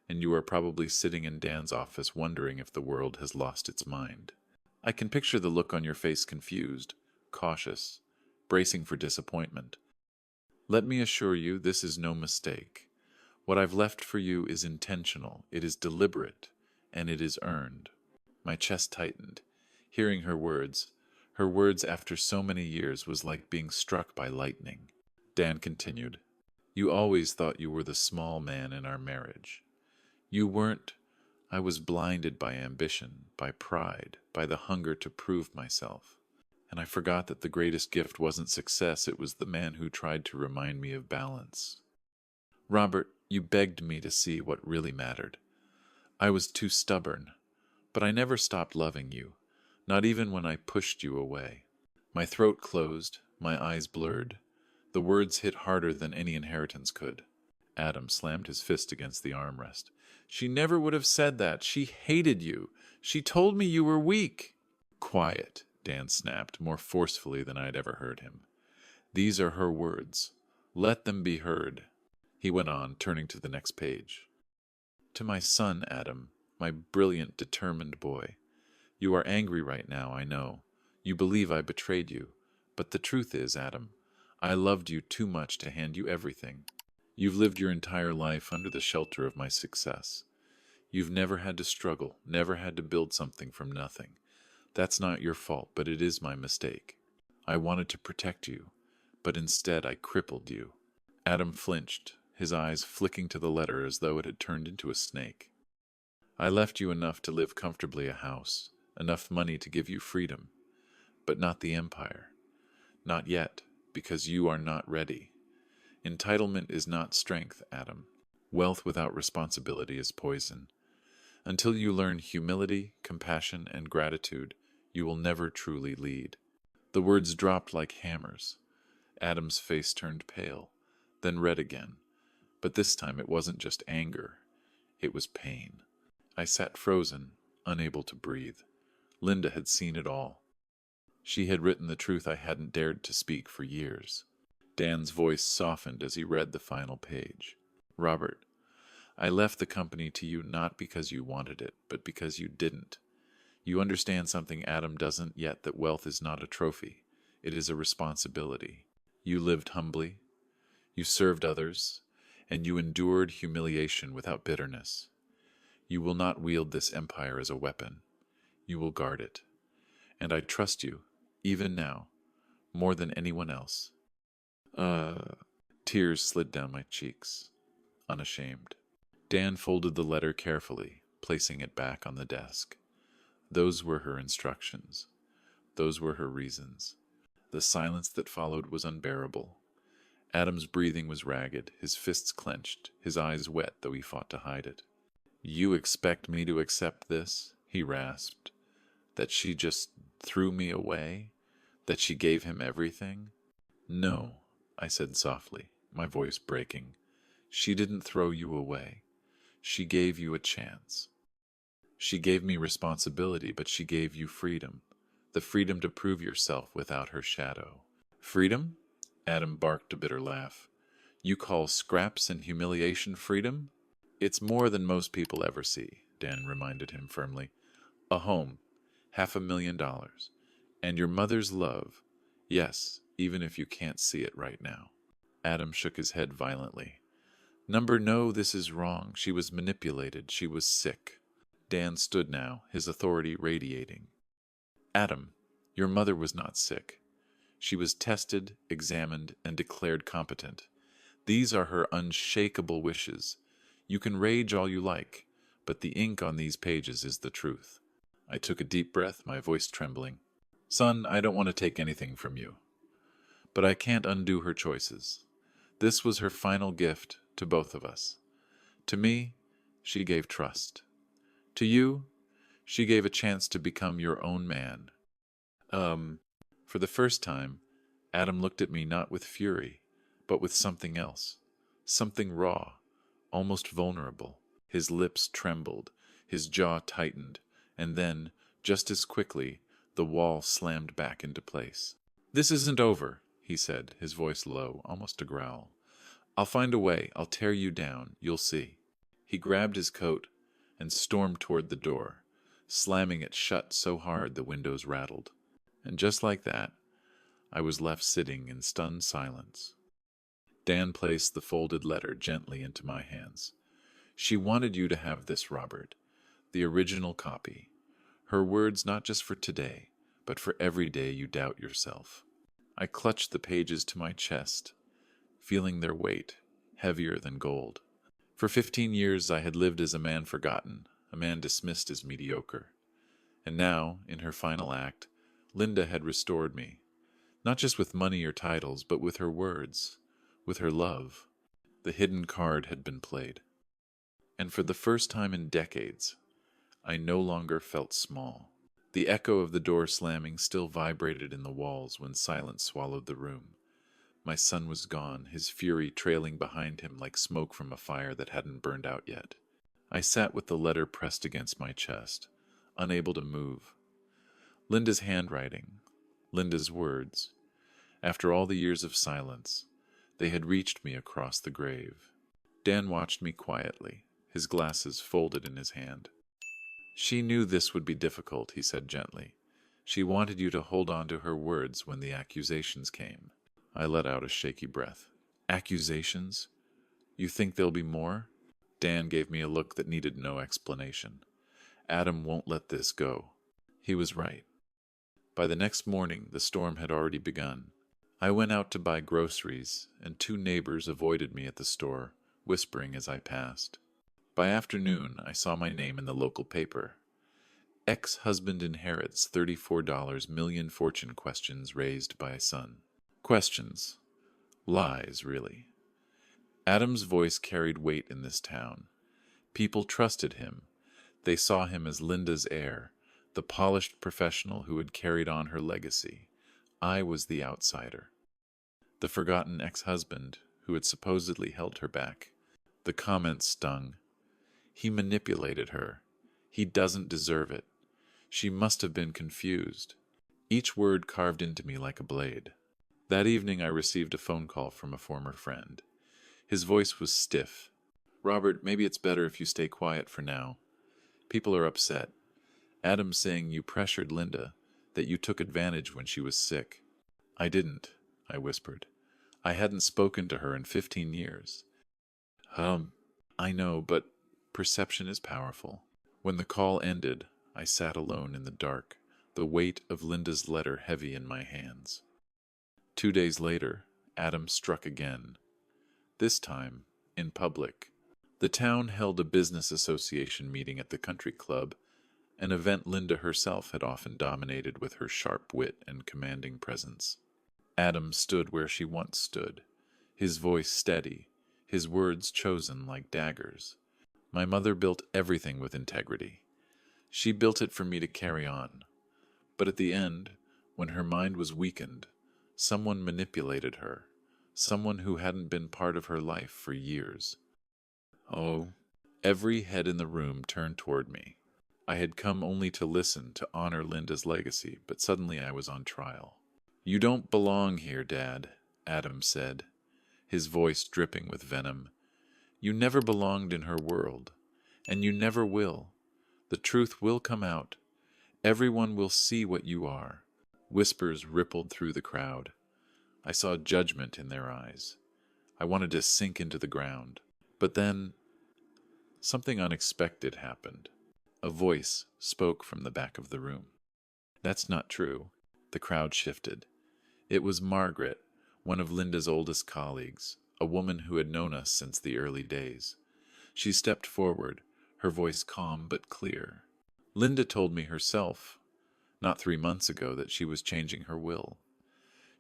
and you are probably sitting in Dan's office wondering if the world has lost its mind. I can picture the look on your face, confused, cautious, bracing for disappointment. Let me assure you, this is no mistake. What I've left for you is intentional, it is deliberate, and it is earned." My chest tightened. Hearing her words after so many years, was like being struck by lightning. Dan continued, "You always thought you were the small man in our marriage. You weren't. I was blinded by ambition, by pride, by the hunger to prove myself. And I forgot that the greatest gift wasn't success, it was the man who tried to remind me of balance. Robert, you begged me to see what really mattered. I was too stubborn, but I never stopped loving you, not even when I pushed you away." My throat closed, my eyes blurred. The words hit harder than any inheritance could. Adam slammed his fist against the armrest. "She never would have said that. She hated you. She told me you were weak." "Quiet," Dan snapped, more forcefully than I had ever heard him. "These are her words. Let them be heard." He went on, turning to the next page. "To my son, Adam, my brilliant, determined boy. You are angry right now, I know. You believe I betrayed you. But the truth is, Adam, I loved you too much to hand you everything. You've lived your entire life under the shelter of my success. You've never had to struggle, never had to build something from nothing. That's not your fault, but it is my mistake. I wanted to protect you, but instead I crippled you." Adam flinched, his eyes flicking to the letter as though it had turned into a snake. "I left you enough to live comfortably, a house, enough money to give you freedom, but not the empire. Not yet, because you are not ready. Entitlement is not strength, Adam. Wealth without responsibility is poison. Until you learn humility, compassion, and gratitude, you will never truly lead." The words dropped like hammers. Adam's face turned pale, then red again. But this time it wasn't just anger. It was pain. I sat frozen, unable to breathe. Linda had seen it all. She had written the truth I hadn't dared to speak for years. Dan's voice softened as he read the final page. "Robert, I left the company to you not because you wanted it, but because you didn't. You understand something Adam doesn't yet, that wealth is not a trophy. It is a responsibility. You lived humbly. You served others. And you endured humiliation without bitterness. You will not wield this empire as a weapon. You will guard it. And I trust you, even now, more than anyone else." Tears slid down my cheeks, unashamed. Dan folded the letter carefully, placing it back on the desk. Those were her instructions. Those were her reasons. The silence that followed was unbearable. Adam's breathing was ragged, his fists clenched, his eyes wet, though he fought to hide it. "You expect me to accept this?" he rasped. "That she just threw me away? That she gave him everything?" "No," I said softly, my voice breaking. "She didn't throw you away. She gave you a chance. She gave me responsibility, but she gave you freedom. The freedom to prove yourself without her shadow." "Freedom?" Adam barked a bitter laugh. "You call scraps and humiliation freedom?" It's more than most people ever see, Dan reminded him firmly. A home, $500,000, and your mother's love. Yes, even if you can't see it right now. Adam shook his head violently. No, this is wrong. She was manipulated. She was sick. Dan stood now, his authority radiating. Adam, your mother was not sick. She was tested, examined, and declared competent. These are her unshakable wishes. You can rage all you like, but the ink on these pages is the truth. I took a deep breath, my voice trembling. Son, I don't want to take anything from you, but I can't undo her choices. This was her final gift to both of us. To me, she gave trust. To you, she gave a chance to become your own man. For the first time, Adam looked at me not with fury, but with something else. Something raw, almost vulnerable. His lips trembled, his jaw tightened, and then, just as quickly, the wall slammed back into place. This isn't over, he said, his voice low, almost a growl. I'll find a way. I'll tear you down. You'll see. He grabbed his coat and stormed toward the door, slamming it shut so hard the windows rattled. And just like that, I was left sitting in stunned silence. Dan placed the folded letter gently into my hands. She wanted you to have this, Robert, the original copy. Her words not just for today, but for every day you doubt yourself. I clutched the pages to my chest, feeling their weight, heavier than gold. For 15 years I had lived as a man forgotten, a man dismissed as mediocre. And now, in her final act, Linda had restored me, not just with money or titles, but with her words, with her love. The hidden card had been played. And for the first time in decades, I no longer felt small. The echo of the door slamming still vibrated in the walls when silence swallowed the room. My son was gone, his fury trailing behind him like smoke from a fire that hadn't burned out yet. I sat with the letter pressed against my chest, unable to move. Linda's handwriting, Linda's words. After all the years of silence, they had reached me across the grave. Dan watched me quietly, his glasses folded in his hand. She knew this would be difficult, he said gently. She wanted you to hold on to her words when the accusations came. I let out a shaky breath. Accusations? You think there'll be more? Dan gave me a look that needed no explanation. Adam won't let this go. He was right. By the next morning, the storm had already begun. I went out to buy groceries, and 2 neighbors avoided me at the store, whispering as I passed. By afternoon, I saw my name in the local paper. Ex-husband inherits $34 million fortune questions raised by son. Questions. Lies, really. Adam's voice carried weight in this town. People trusted him. They saw him as Linda's heir, the polished professional who had carried on her legacy. I was the outsider. The forgotten ex-husband who had supposedly held her back. The comments stung. He manipulated her. He doesn't deserve it. She must have been confused. Each word carved into me like a blade. That evening I received a phone call from a former friend. His voice was stiff. Robert, maybe it's better if you stay quiet for now. People are upset. Adam's saying you pressured Linda, that you took advantage when she was sick. I didn't, I whispered. I hadn't spoken to her in 15 years. I know, but perception is powerful. When the call ended, I sat alone in the dark, the weight of Linda's letter heavy in my hands. 2 days later, Adam struck again. This time, in public. The town held a business association meeting at the country club, an event Linda herself had often dominated with her sharp wit and commanding presence. Adam stood where she once stood, his voice steady, his words chosen like daggers. My mother built everything with integrity. She built it for me to carry on. But at the end, when her mind was weakened, someone manipulated her, someone who hadn't been part of her life for years. Oh, every head in the room turned toward me. I had come only to listen, to honor Linda's legacy, but suddenly I was on trial. You don't belong here, Dad, Adam said, his voice dripping with venom. You never belonged in her world, and you never will. The truth will come out. Everyone will see what you are. Whispers rippled through the crowd. I saw judgment in their eyes. I wanted to sink into the ground. But then, something unexpected happened. A voice spoke from the back of the room. That's not true. The crowd shifted. It was Margaret, one of Linda's oldest colleagues, a woman who had known us since the early days. She stepped forward, her voice calm but clear. Linda told me herself, not 3 months ago, that she was changing her will.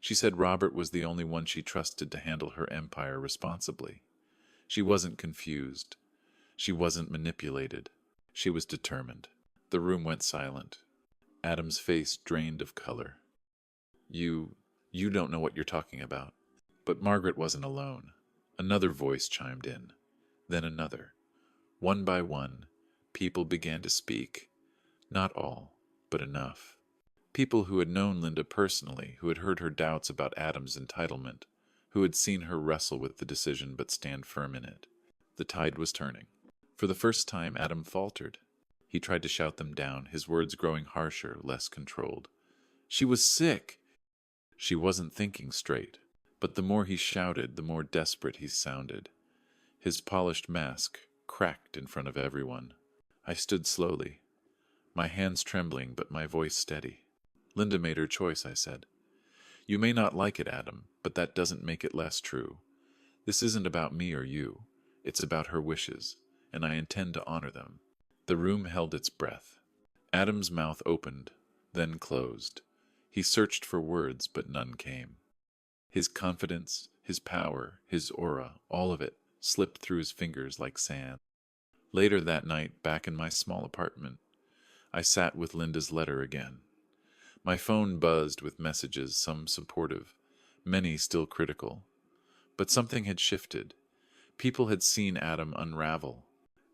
She said Robert was the only one she trusted to handle her empire responsibly. She wasn't confused. She wasn't manipulated. She was determined. The room went silent. Adam's face drained of color. You don't know what you're talking about. But Margaret wasn't alone. Another voice chimed in. Then another. One by one, people began to speak. Not all, but enough. People who had known Linda personally, who had heard her doubts about Adam's entitlement, who had seen her wrestle with the decision but stand firm in it. The tide was turning. For the first time, Adam faltered. He tried to shout them down, his words growing harsher, less controlled. She was sick. She wasn't thinking straight. But the more he shouted, the more desperate he sounded. His polished mask cracked in front of everyone. I stood slowly, my hands trembling but my voice steady. Linda made her choice, I said. You may not like it, Adam, but that doesn't make it less true. This isn't about me or you. It's about her wishes, and I intend to honor them. The room held its breath. Adam's mouth opened, then closed. He searched for words, but none came. His confidence, his power, his aura, all of it slipped through his fingers like sand. Later that night, back in my small apartment, I sat with Linda's letter again. My phone buzzed with messages, some supportive, many still critical. But something had shifted. People had seen Adam unravel.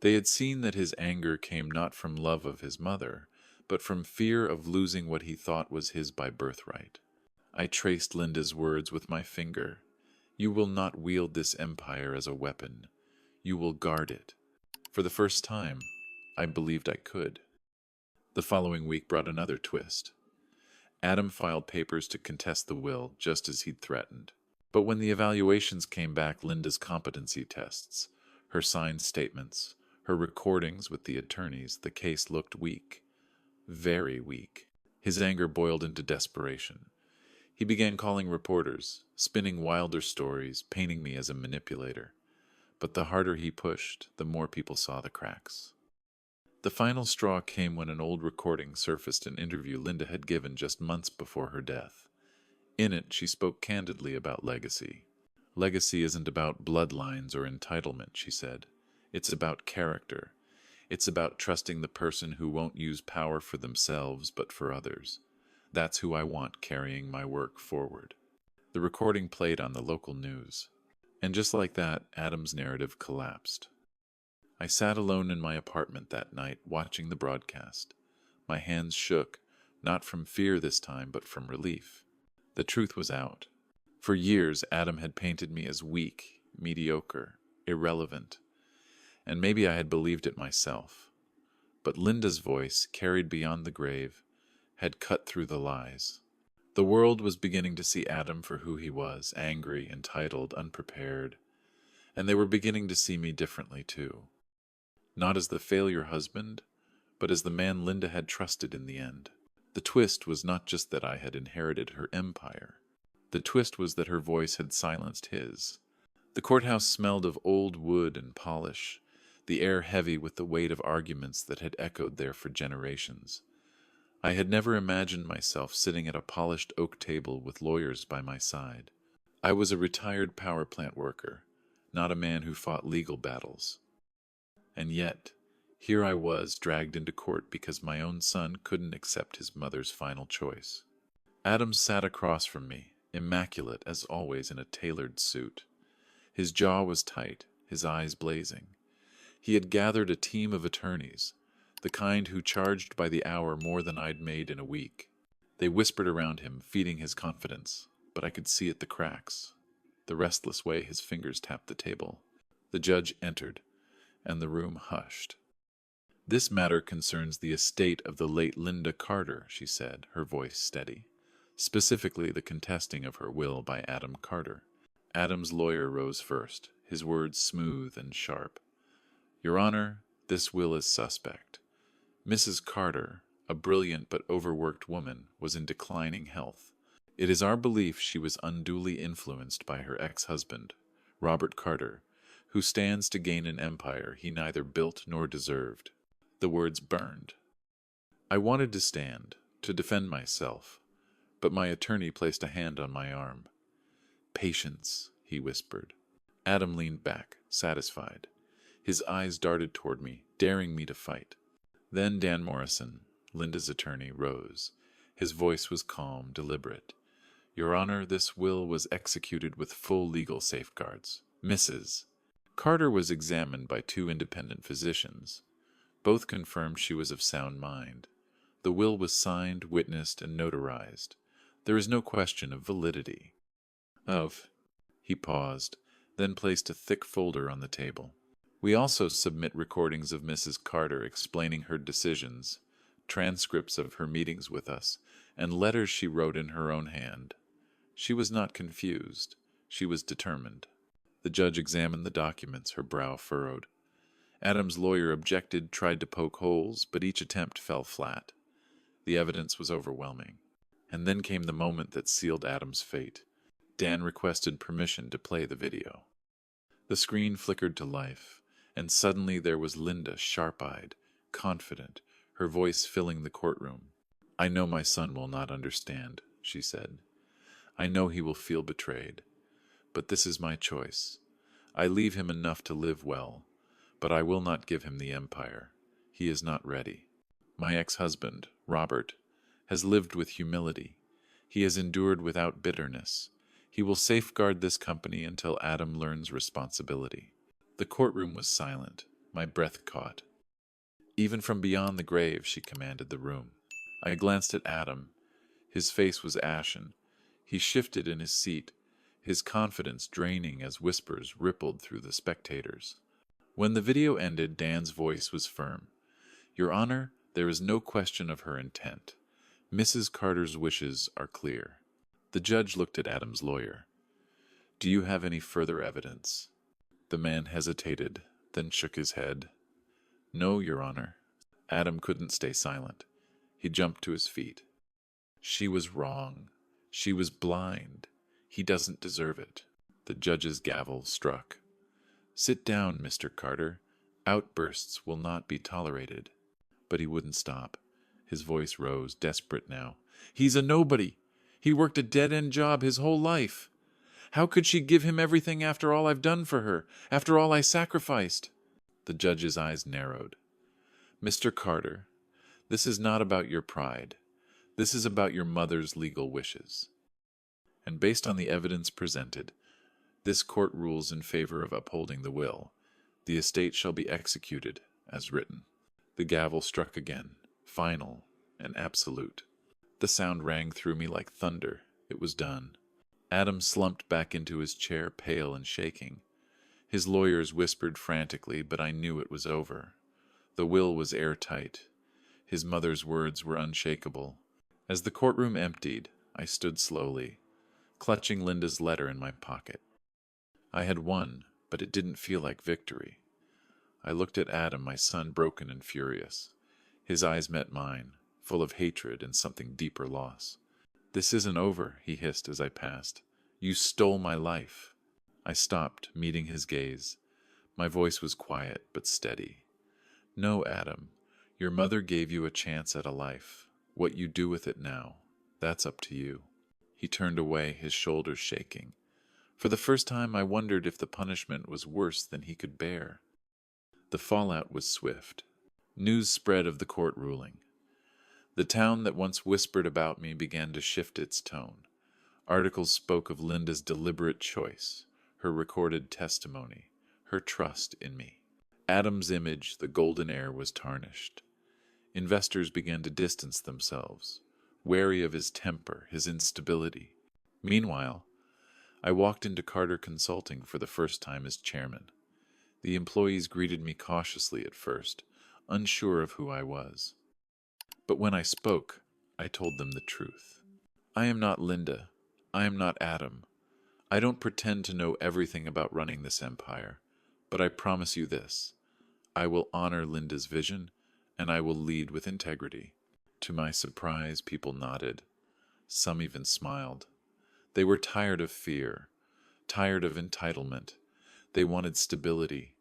They had seen that his anger came not from love of his mother, but from fear of losing what he thought was his by birthright. I traced Linda's words with my finger. You will not wield this empire as a weapon. You will guard it. For the first time, I believed I could. The following week brought another twist. Adam filed papers to contest the will, just as he'd threatened. But when the evaluations came back, Linda's competency tests, her signed statements, her recordings with the attorneys, the case looked weak. Very weak. His anger boiled into desperation. He began calling reporters, spinning wilder stories, painting me as a manipulator. But the harder he pushed, the more people saw the cracks. The final straw came when an old recording surfaced, an interview Linda had given just months before her death. In it, she spoke candidly about legacy. Legacy isn't about bloodlines or entitlement, she said. It's about character. It's about trusting the person who won't use power for themselves but for others. That's who I want carrying my work forward. The recording played on the local news. And just like that, Adam's narrative collapsed. I sat alone in my apartment that night, watching the broadcast. My hands shook, not from fear this time, but from relief. The truth was out. For years, Adam had painted me as weak, mediocre, irrelevant. And maybe I had believed it myself. But Linda's voice, carried beyond the grave, had cut through the lies. The world was beginning to see Adam for who he was, angry, entitled, unprepared. And they were beginning to see me differently, too. Not as the failure husband, but as the man Linda had trusted in the end. The twist was not just that I had inherited her empire. The twist was that her voice had silenced his. The courthouse smelled of old wood and polish, the air heavy with the weight of arguments that had echoed there for generations. I had never imagined myself sitting at a polished oak table with lawyers by my side. I was a retired power plant worker, not a man who fought legal battles. And yet, here I was dragged into court because my own son couldn't accept his mother's final choice. Adam sat across from me, immaculate as always in a tailored suit. His jaw was tight, his eyes blazing. He had gathered a team of attorneys, the kind who charged by the hour more than I'd made in a week. They whispered around him, feeding his confidence, but I could see at the cracks, the restless way his fingers tapped the table. The judge entered, and the room hushed. "This matter concerns the estate of the late Linda Carter," she said, her voice steady. "Specifically the contesting of her will by Adam Carter." Adam's lawyer rose first, his words smooth and sharp. "Your Honor, this will is suspect. Mrs. Carter, a brilliant but overworked woman, was in declining health. It is our belief she was unduly influenced by her ex-husband, Robert Carter, who stands to gain an empire he neither built nor deserved." The words burned. I wanted to stand, to defend myself, but my attorney placed a hand on my arm. "Patience," he whispered. Adam leaned back, satisfied. His eyes darted toward me, daring me to fight. Then Dan Morrison, Linda's attorney, rose. His voice was calm, deliberate. "Your Honor, this will was executed with full legal safeguards. Mrs. Carter was examined by 2 independent physicians. Both confirmed she was of sound mind. The will was signed, witnessed, and notarized. There is no question of validity." He paused, then placed a thick folder on the table. "We also submit recordings of Mrs. Carter explaining her decisions, transcripts of her meetings with us, and letters she wrote in her own hand. She was not confused. She was determined." The judge examined the documents, her brow furrowed. Adam's lawyer objected, tried to poke holes, but each attempt fell flat. The evidence was overwhelming. And then came the moment that sealed Adam's fate. Dan requested permission to play the video. The screen flickered to life, and suddenly there was Linda, sharp-eyed, confident, her voice filling the courtroom. "I know my son will not understand," she said. "I know he will feel betrayed. But this is my choice. I leave him enough to live well, but I will not give him the empire. He is not ready. My ex-husband, Robert, has lived with humility. He has endured without bitterness. He will safeguard this company until Adam learns responsibility." The courtroom was silent. My breath caught. "Even from beyond the grave," she commanded the room. I glanced at Adam. His face was ashen. He shifted in his seat, his confidence draining as whispers rippled through the spectators. When the video ended, Dan's voice was firm. "Your Honor, there is no question of her intent. Mrs. Carter's wishes are clear." The judge looked at Adam's lawyer. "Do you have any further evidence?" The man hesitated, then shook his head. "No, Your Honor." Adam couldn't stay silent. He jumped to his feet. "She was wrong. She was blind. He doesn't deserve it." The judge's gavel struck. "Sit down, Mr. Carter. Outbursts will not be tolerated." But he wouldn't stop. His voice rose, desperate now. "He's a nobody. He worked a dead-end job his whole life. How could she give him everything after all I've done for her, after all I sacrificed?" The judge's eyes narrowed. "Mr. Carter, this is not about your pride. This is about your mother's legal wishes. And based on the evidence presented, this court rules in favor of upholding the will. The estate shall be executed as written." The gavel struck again, final and absolute. The sound rang through me like thunder. It was done. Adam slumped back into his chair, pale and shaking. His lawyers whispered frantically, but I knew it was over. The will was airtight. His mother's words were unshakable. As the courtroom emptied, I stood slowly, clutching Linda's letter in my pocket. I had won, but it didn't feel like victory. I looked at Adam, my son, broken and furious. His eyes met mine, full of hatred and something deeper loss. "This isn't over," he hissed as I passed. "You stole my life." I stopped, meeting his gaze. My voice was quiet but steady. "No, Adam. Your mother gave you a chance at a life. What you do with it now, that's up to you." He turned away, his shoulders shaking. For the first time, I wondered if the punishment was worse than he could bear. The fallout was swift. News spread of the court ruling. The town that once whispered about me began to shift its tone. Articles spoke of Linda's deliberate choice, her recorded testimony, her trust in me. Adam's image, the golden heir, was tarnished. Investors began to distance themselves, wary of his temper, his instability. Meanwhile, I walked into Carter Consulting for the first time as chairman. The employees greeted me cautiously at first, unsure of who I was. But when I spoke, I told them the truth. I am not Linda. I am not Adam. I don't pretend to know everything about running this empire, but I promise you this. I will honor Linda's vision, and I will lead with integrity. To my surprise, people nodded. Some even smiled. They were tired of fear, tired of entitlement. They wanted stability.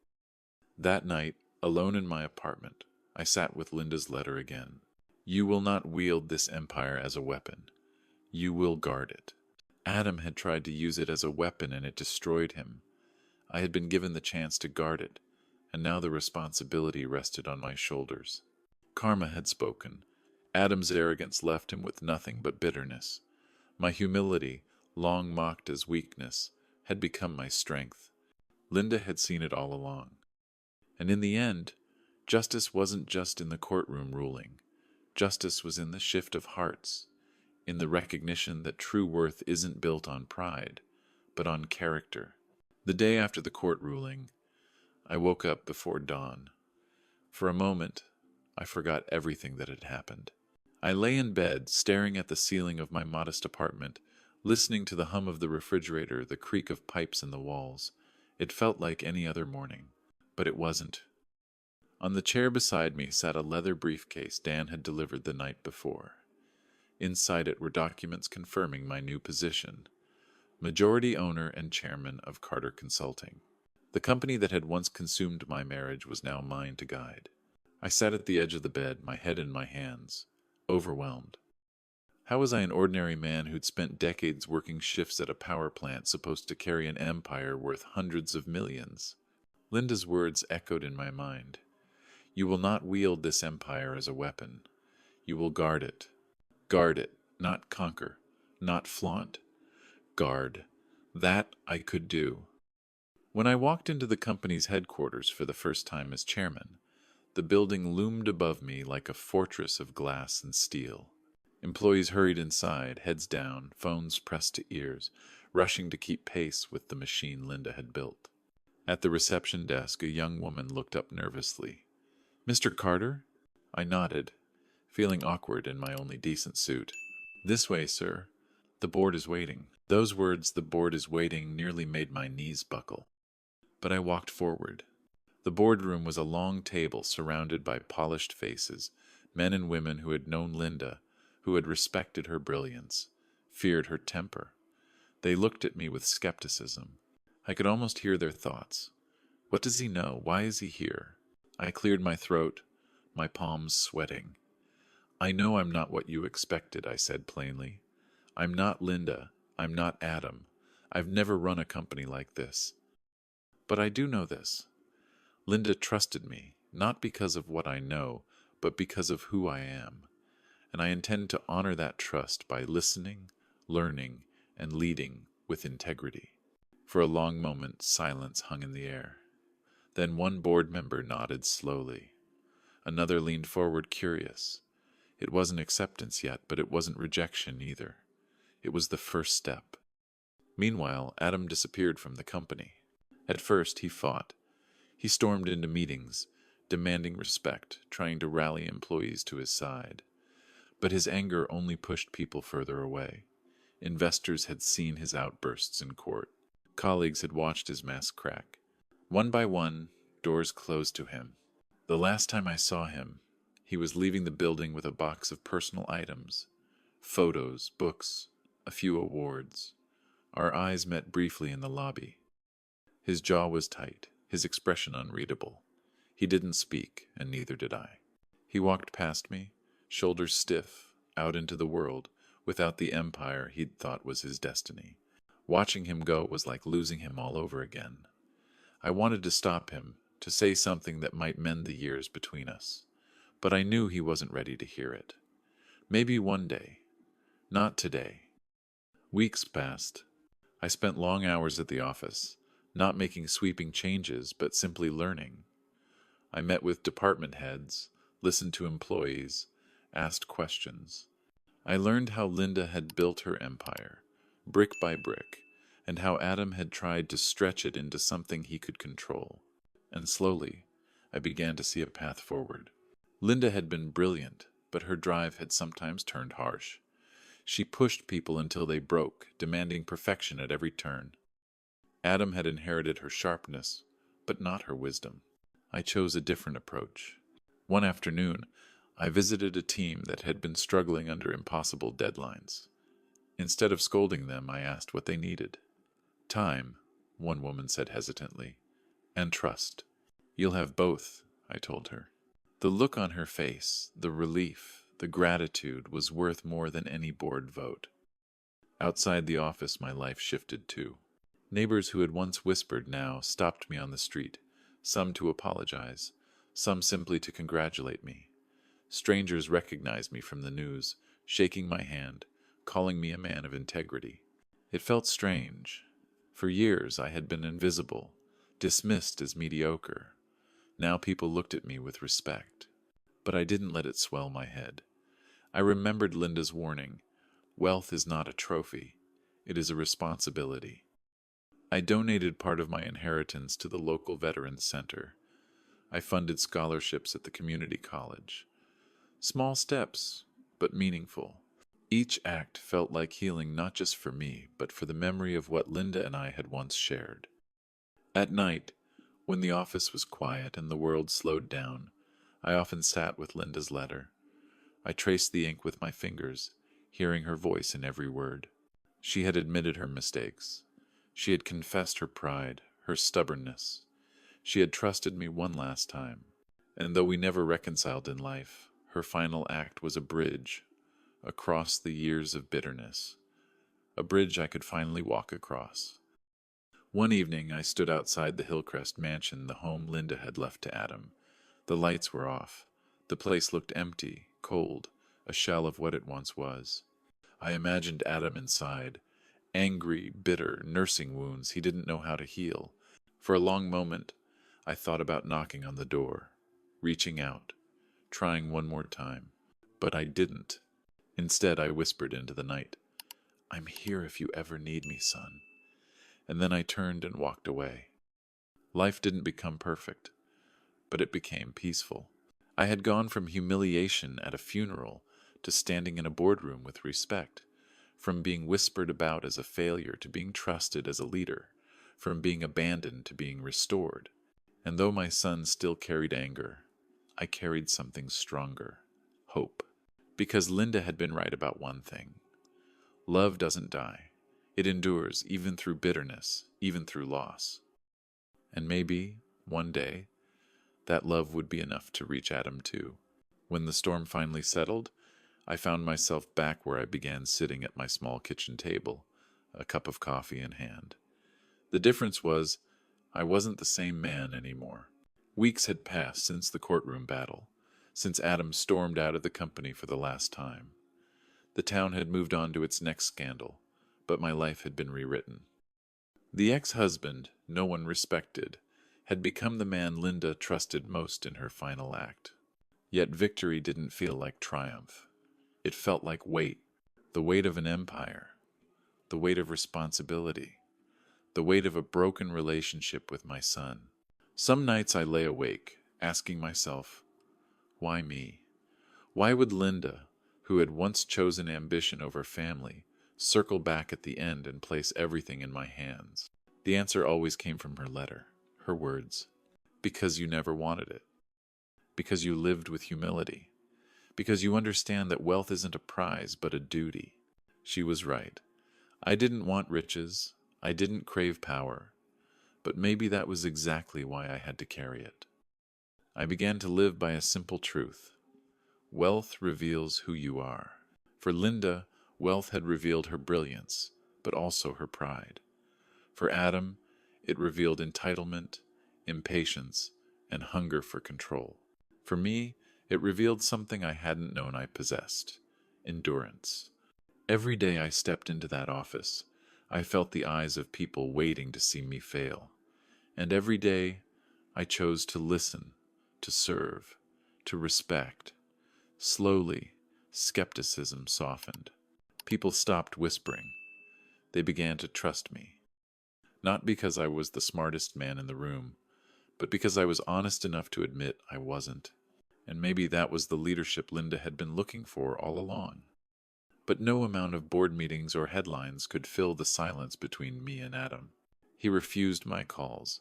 That night, alone in my apartment, I sat with Linda's letter again. You will not wield this empire as a weapon. You will guard it. Adam had tried to use it as a weapon and it destroyed him. I had been given the chance to guard it, and now the responsibility rested on my shoulders. Karma had spoken. Adam's arrogance left him with nothing but bitterness. My humility, long mocked as weakness, had become my strength. Linda had seen it all along. And in the end, justice wasn't just in the courtroom ruling. Justice was in the shift of hearts, in the recognition that true worth isn't built on pride, but on character. The day after the court ruling, I woke up before dawn. For a moment, I forgot everything that had happened. I lay in bed, staring at the ceiling of my modest apartment, listening to the hum of the refrigerator, the creak of pipes in the walls. It felt like any other morning, but it wasn't. On the chair beside me sat a leather briefcase Dan had delivered the night before. Inside it were documents confirming my new position: majority owner and chairman of Carter Consulting. The company that had once consumed my marriage was now mine to guide. I sat at the edge of the bed, my head in my hands, overwhelmed. How was I, an ordinary man who'd spent decades working shifts at a power plant, supposed to carry an empire worth hundreds of millions? Linda's words echoed in my mind. You will not wield this empire as a weapon. You will guard it. Guard it, not conquer, not flaunt. Guard. That I could do. When I walked into the company's headquarters for the first time as chairman, the building loomed above me like a fortress of glass and steel. Employees hurried inside, heads down, phones pressed to ears, rushing to keep pace with the machine Linda had built. At the reception desk, a young woman looked up nervously. Mr. Carter? I nodded, feeling awkward in my only decent suit. This way, sir. The board is waiting. Those words, "the board is waiting," nearly made my knees buckle. But I walked forward. The boardroom was a long table surrounded by polished faces, men and women who had known Linda, who had respected her brilliance, feared her temper. They looked at me with skepticism. I could almost hear their thoughts. What does he know? Why is he here? I cleared my throat, my palms sweating. I know I'm not what you expected, I said plainly. I'm not Linda. I'm not Adam. I've never run a company like this. But I do know this. Linda trusted me, not because of what I know, but because of who I am. And I intend to honor that trust by listening, learning, and leading with integrity. For a long moment, silence hung in the air. Then one board member nodded slowly. Another leaned forward, curious. It wasn't acceptance yet, but it wasn't rejection either. It was the first step. Meanwhile, Adam disappeared from the company. At first, he fought. He stormed into meetings, demanding respect, trying to rally employees to his side. But his anger only pushed people further away. Investors had seen his outbursts in court. Colleagues had watched his mask crack. One by one, doors closed to him. The last time I saw him, he was leaving the building with a box of personal items, photos, books, a few awards. Our eyes met briefly in the lobby. His jaw was tight, his expression unreadable. He didn't speak, and neither did I. He walked past me, shoulders stiff, out into the world, without the empire he'd thought was his destiny. Watching him go was like losing him all over again. I wanted to stop him, to say something that might mend the years between us. But I knew he wasn't ready to hear it. Maybe one day. Not today. Weeks passed. I spent long hours at the office, not making sweeping changes, but simply learning. I met with department heads, listened to employees, asked questions. I learned how Linda had built her empire, brick by brick, and how Adam had tried to stretch it into something he could control. and slowly, I began to see a path forward. Linda had been brilliant, but her drive had sometimes turned harsh. She pushed people until they broke, demanding perfection at every turn. Adam had inherited her sharpness, but not her wisdom. I chose a different approach. One afternoon, I visited a team that had been struggling under impossible deadlines. Instead of scolding them, I asked what they needed. Time, one woman said hesitantly, and trust. You'll have both, I told her. The look on her face, the relief, the gratitude was worth more than any board vote. Outside the office, my life shifted too. Neighbors who had once whispered now stopped me on the street, some to apologize, some simply to congratulate me. Strangers recognized me from the news, shaking my hand, calling me a man of integrity. It felt strange. For years I had been invisible, dismissed as mediocre. Now people looked at me with respect. But I didn't let it swell my head. I remembered Linda's warning. Wealth is not a trophy. It is a responsibility. I donated part of my inheritance to the local Veterans Center. I funded scholarships at the community college. Small steps, but meaningful. Each act felt like healing not just for me, but for the memory of what Linda and I had once shared. At night, when the office was quiet and the world slowed down, I often sat with Linda's letter. I traced the ink with my fingers, hearing her voice in every word. She had admitted her mistakes. She had confessed her pride, her stubbornness. She had trusted me one last time. And though we never reconciled in life, her final act was a bridge across the years of bitterness. A bridge I could finally walk across. One evening, I stood outside the Hillcrest mansion, the home Linda had left to Adam. The lights were off. The place looked empty, cold, a shell of what it once was. I imagined Adam inside, angry, bitter, nursing wounds he didn't know how to heal. For a long moment, I thought about knocking on the door, reaching out, trying one more time. But I didn't. Instead, I whispered into the night, "I'm here if you ever need me, son." And then I turned and walked away. Life didn't become perfect, but it became peaceful. I had gone from humiliation at a funeral to standing in a boardroom with respect, from being whispered about as a failure to being trusted as a leader, from being abandoned to being restored. And though my son still carried anger, I carried something stronger, hope. Because Linda had been right about one thing. Love doesn't die. It endures even through bitterness, even through loss. And maybe, one day, that love would be enough to reach Adam too. When the storm finally settled, I found myself back where I began, sitting at my small kitchen table, a cup of coffee in hand. The difference was, I wasn't the same man anymore. Weeks had passed since the courtroom battle, since Adam stormed out of the company for the last time. The town had moved on to its next scandal, but my life had been rewritten. The ex-husband no one respected had become the man Linda trusted most in her final act. Yet victory didn't feel like triumph. It felt like weight, the weight of an empire, the weight of responsibility, the weight of a broken relationship with my son. Some nights I lay awake, asking myself, why me? Why would Linda, who had once chosen ambition over family, circle back at the end and place everything in my hands? The answer always came from her letter, her words. Because you never wanted it. Because you lived with humility. Because you understand that wealth isn't a prize, but a duty. She was right. I didn't want riches. I didn't crave power. But maybe that was exactly why I had to carry it. I began to live by a simple truth. Wealth reveals who you are. For Linda, wealth had revealed her brilliance, but also her pride. For Adam, it revealed entitlement, impatience, and hunger for control. For me, it revealed something I hadn't known I possessed: endurance. Every day I stepped into that office, I felt the eyes of people waiting to see me fail. And every day, I chose to listen, to serve, to respect. Slowly, skepticism softened. People stopped whispering. They began to trust me. Not because I was the smartest man in the room, but because I was honest enough to admit I wasn't. And maybe that was the leadership Linda had been looking for all along. But no amount of board meetings or headlines could fill the silence between me and Adam. He refused my calls.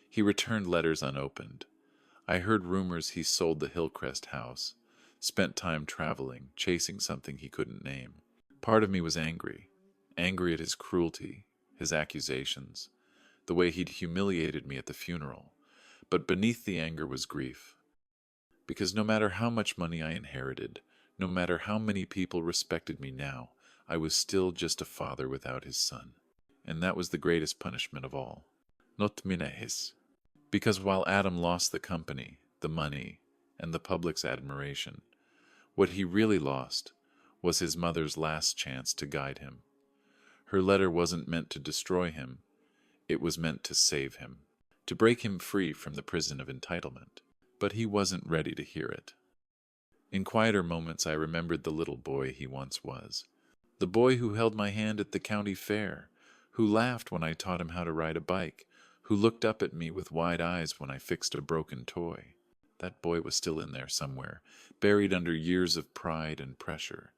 He returned letters unopened. I heard rumors he sold the Hillcrest house, spent time traveling, chasing something he couldn't name. Part of me was angry. Angry at his cruelty, his accusations, the way he'd humiliated me at the funeral. But beneath the anger was grief. Because no matter how much money I inherited, no matter how many people respected me now, I was still just a father without his son. And that was the greatest punishment of all. Not minahis. Because while Adam lost the company, the money, and the public's admiration, what he really lost was his mother's last chance to guide him. Her letter wasn't meant to destroy him, it was meant to save him, to break him free from the prison of entitlement. But he wasn't ready to hear it. In quieter moments I remembered the little boy he once was. The boy who held my hand at the county fair, who laughed when I taught him how to ride a bike, who looked up at me with wide eyes when I fixed a broken toy. That boy was still in there somewhere, buried under years of pride and pressure.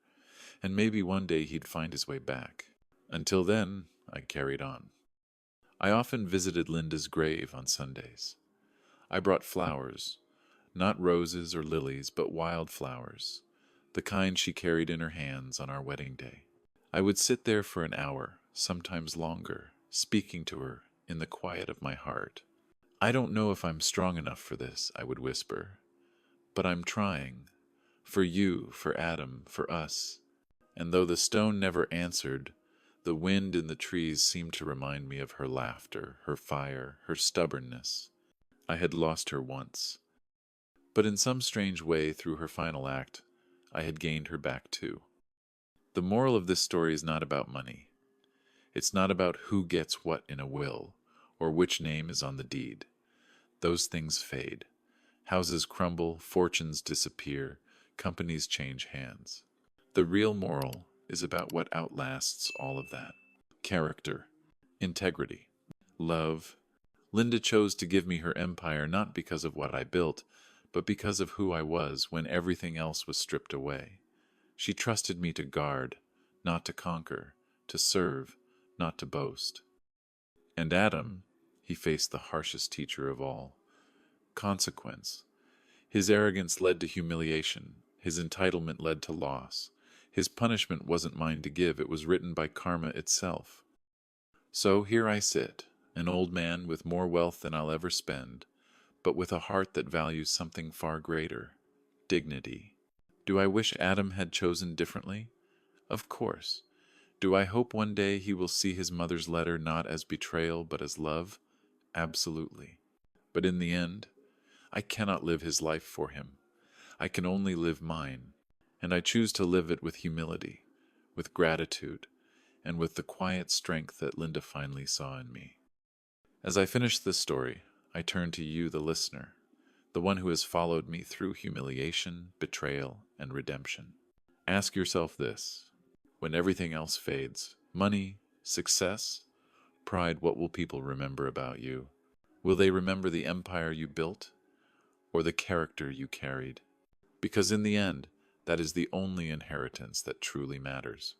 And maybe one day he'd find his way back. Until then, I carried on. I often visited Linda's grave on Sundays. I brought flowers, not roses or lilies, but wildflowers, the kind she carried in her hands on our wedding day. I would sit there for an hour, sometimes longer, speaking to her in the quiet of my heart. I don't know if I'm strong enough for this, I would whisper, but I'm trying. For you, for Adam, for us. And though the stone never answered, the wind in the trees seemed to remind me of her laughter, her fire, her stubbornness. I had lost her once. But in some strange way, through her final act, I had gained her back too. The moral of this story is not about money. It's not about who gets what in a will, or which name is on the deed. Those things fade. Houses crumble, fortunes disappear, companies change hands. The real moral is about what outlasts all of that. Character, integrity, love. Linda chose to give me her empire not because of what I built, but because of who I was when everything else was stripped away. She trusted me to guard, not to conquer, to serve, not to boast. And Adam, he faced the harshest teacher of all. Consequence. His arrogance led to humiliation. His entitlement led to loss. His punishment wasn't mine to give. It was written by karma itself. So here I sit, an old man with more wealth than I'll ever spend, but with a heart that values something far greater, dignity. Do I wish Adam had chosen differently? Of course. Do I hope one day he will see his mother's letter not as betrayal but as love? Absolutely. But in the end, I cannot live his life for him. I can only live mine, and I choose to live it with humility, with gratitude, and with the quiet strength that Linda finally saw in me. As I finish this story, I turn to you, the listener, the one who has followed me through humiliation, betrayal, and redemption. Ask yourself this: when everything else fades, money, success, pride, what will people remember about you? Will they remember the empire you built, or the character you carried? Because in the end, that is the only inheritance that truly matters.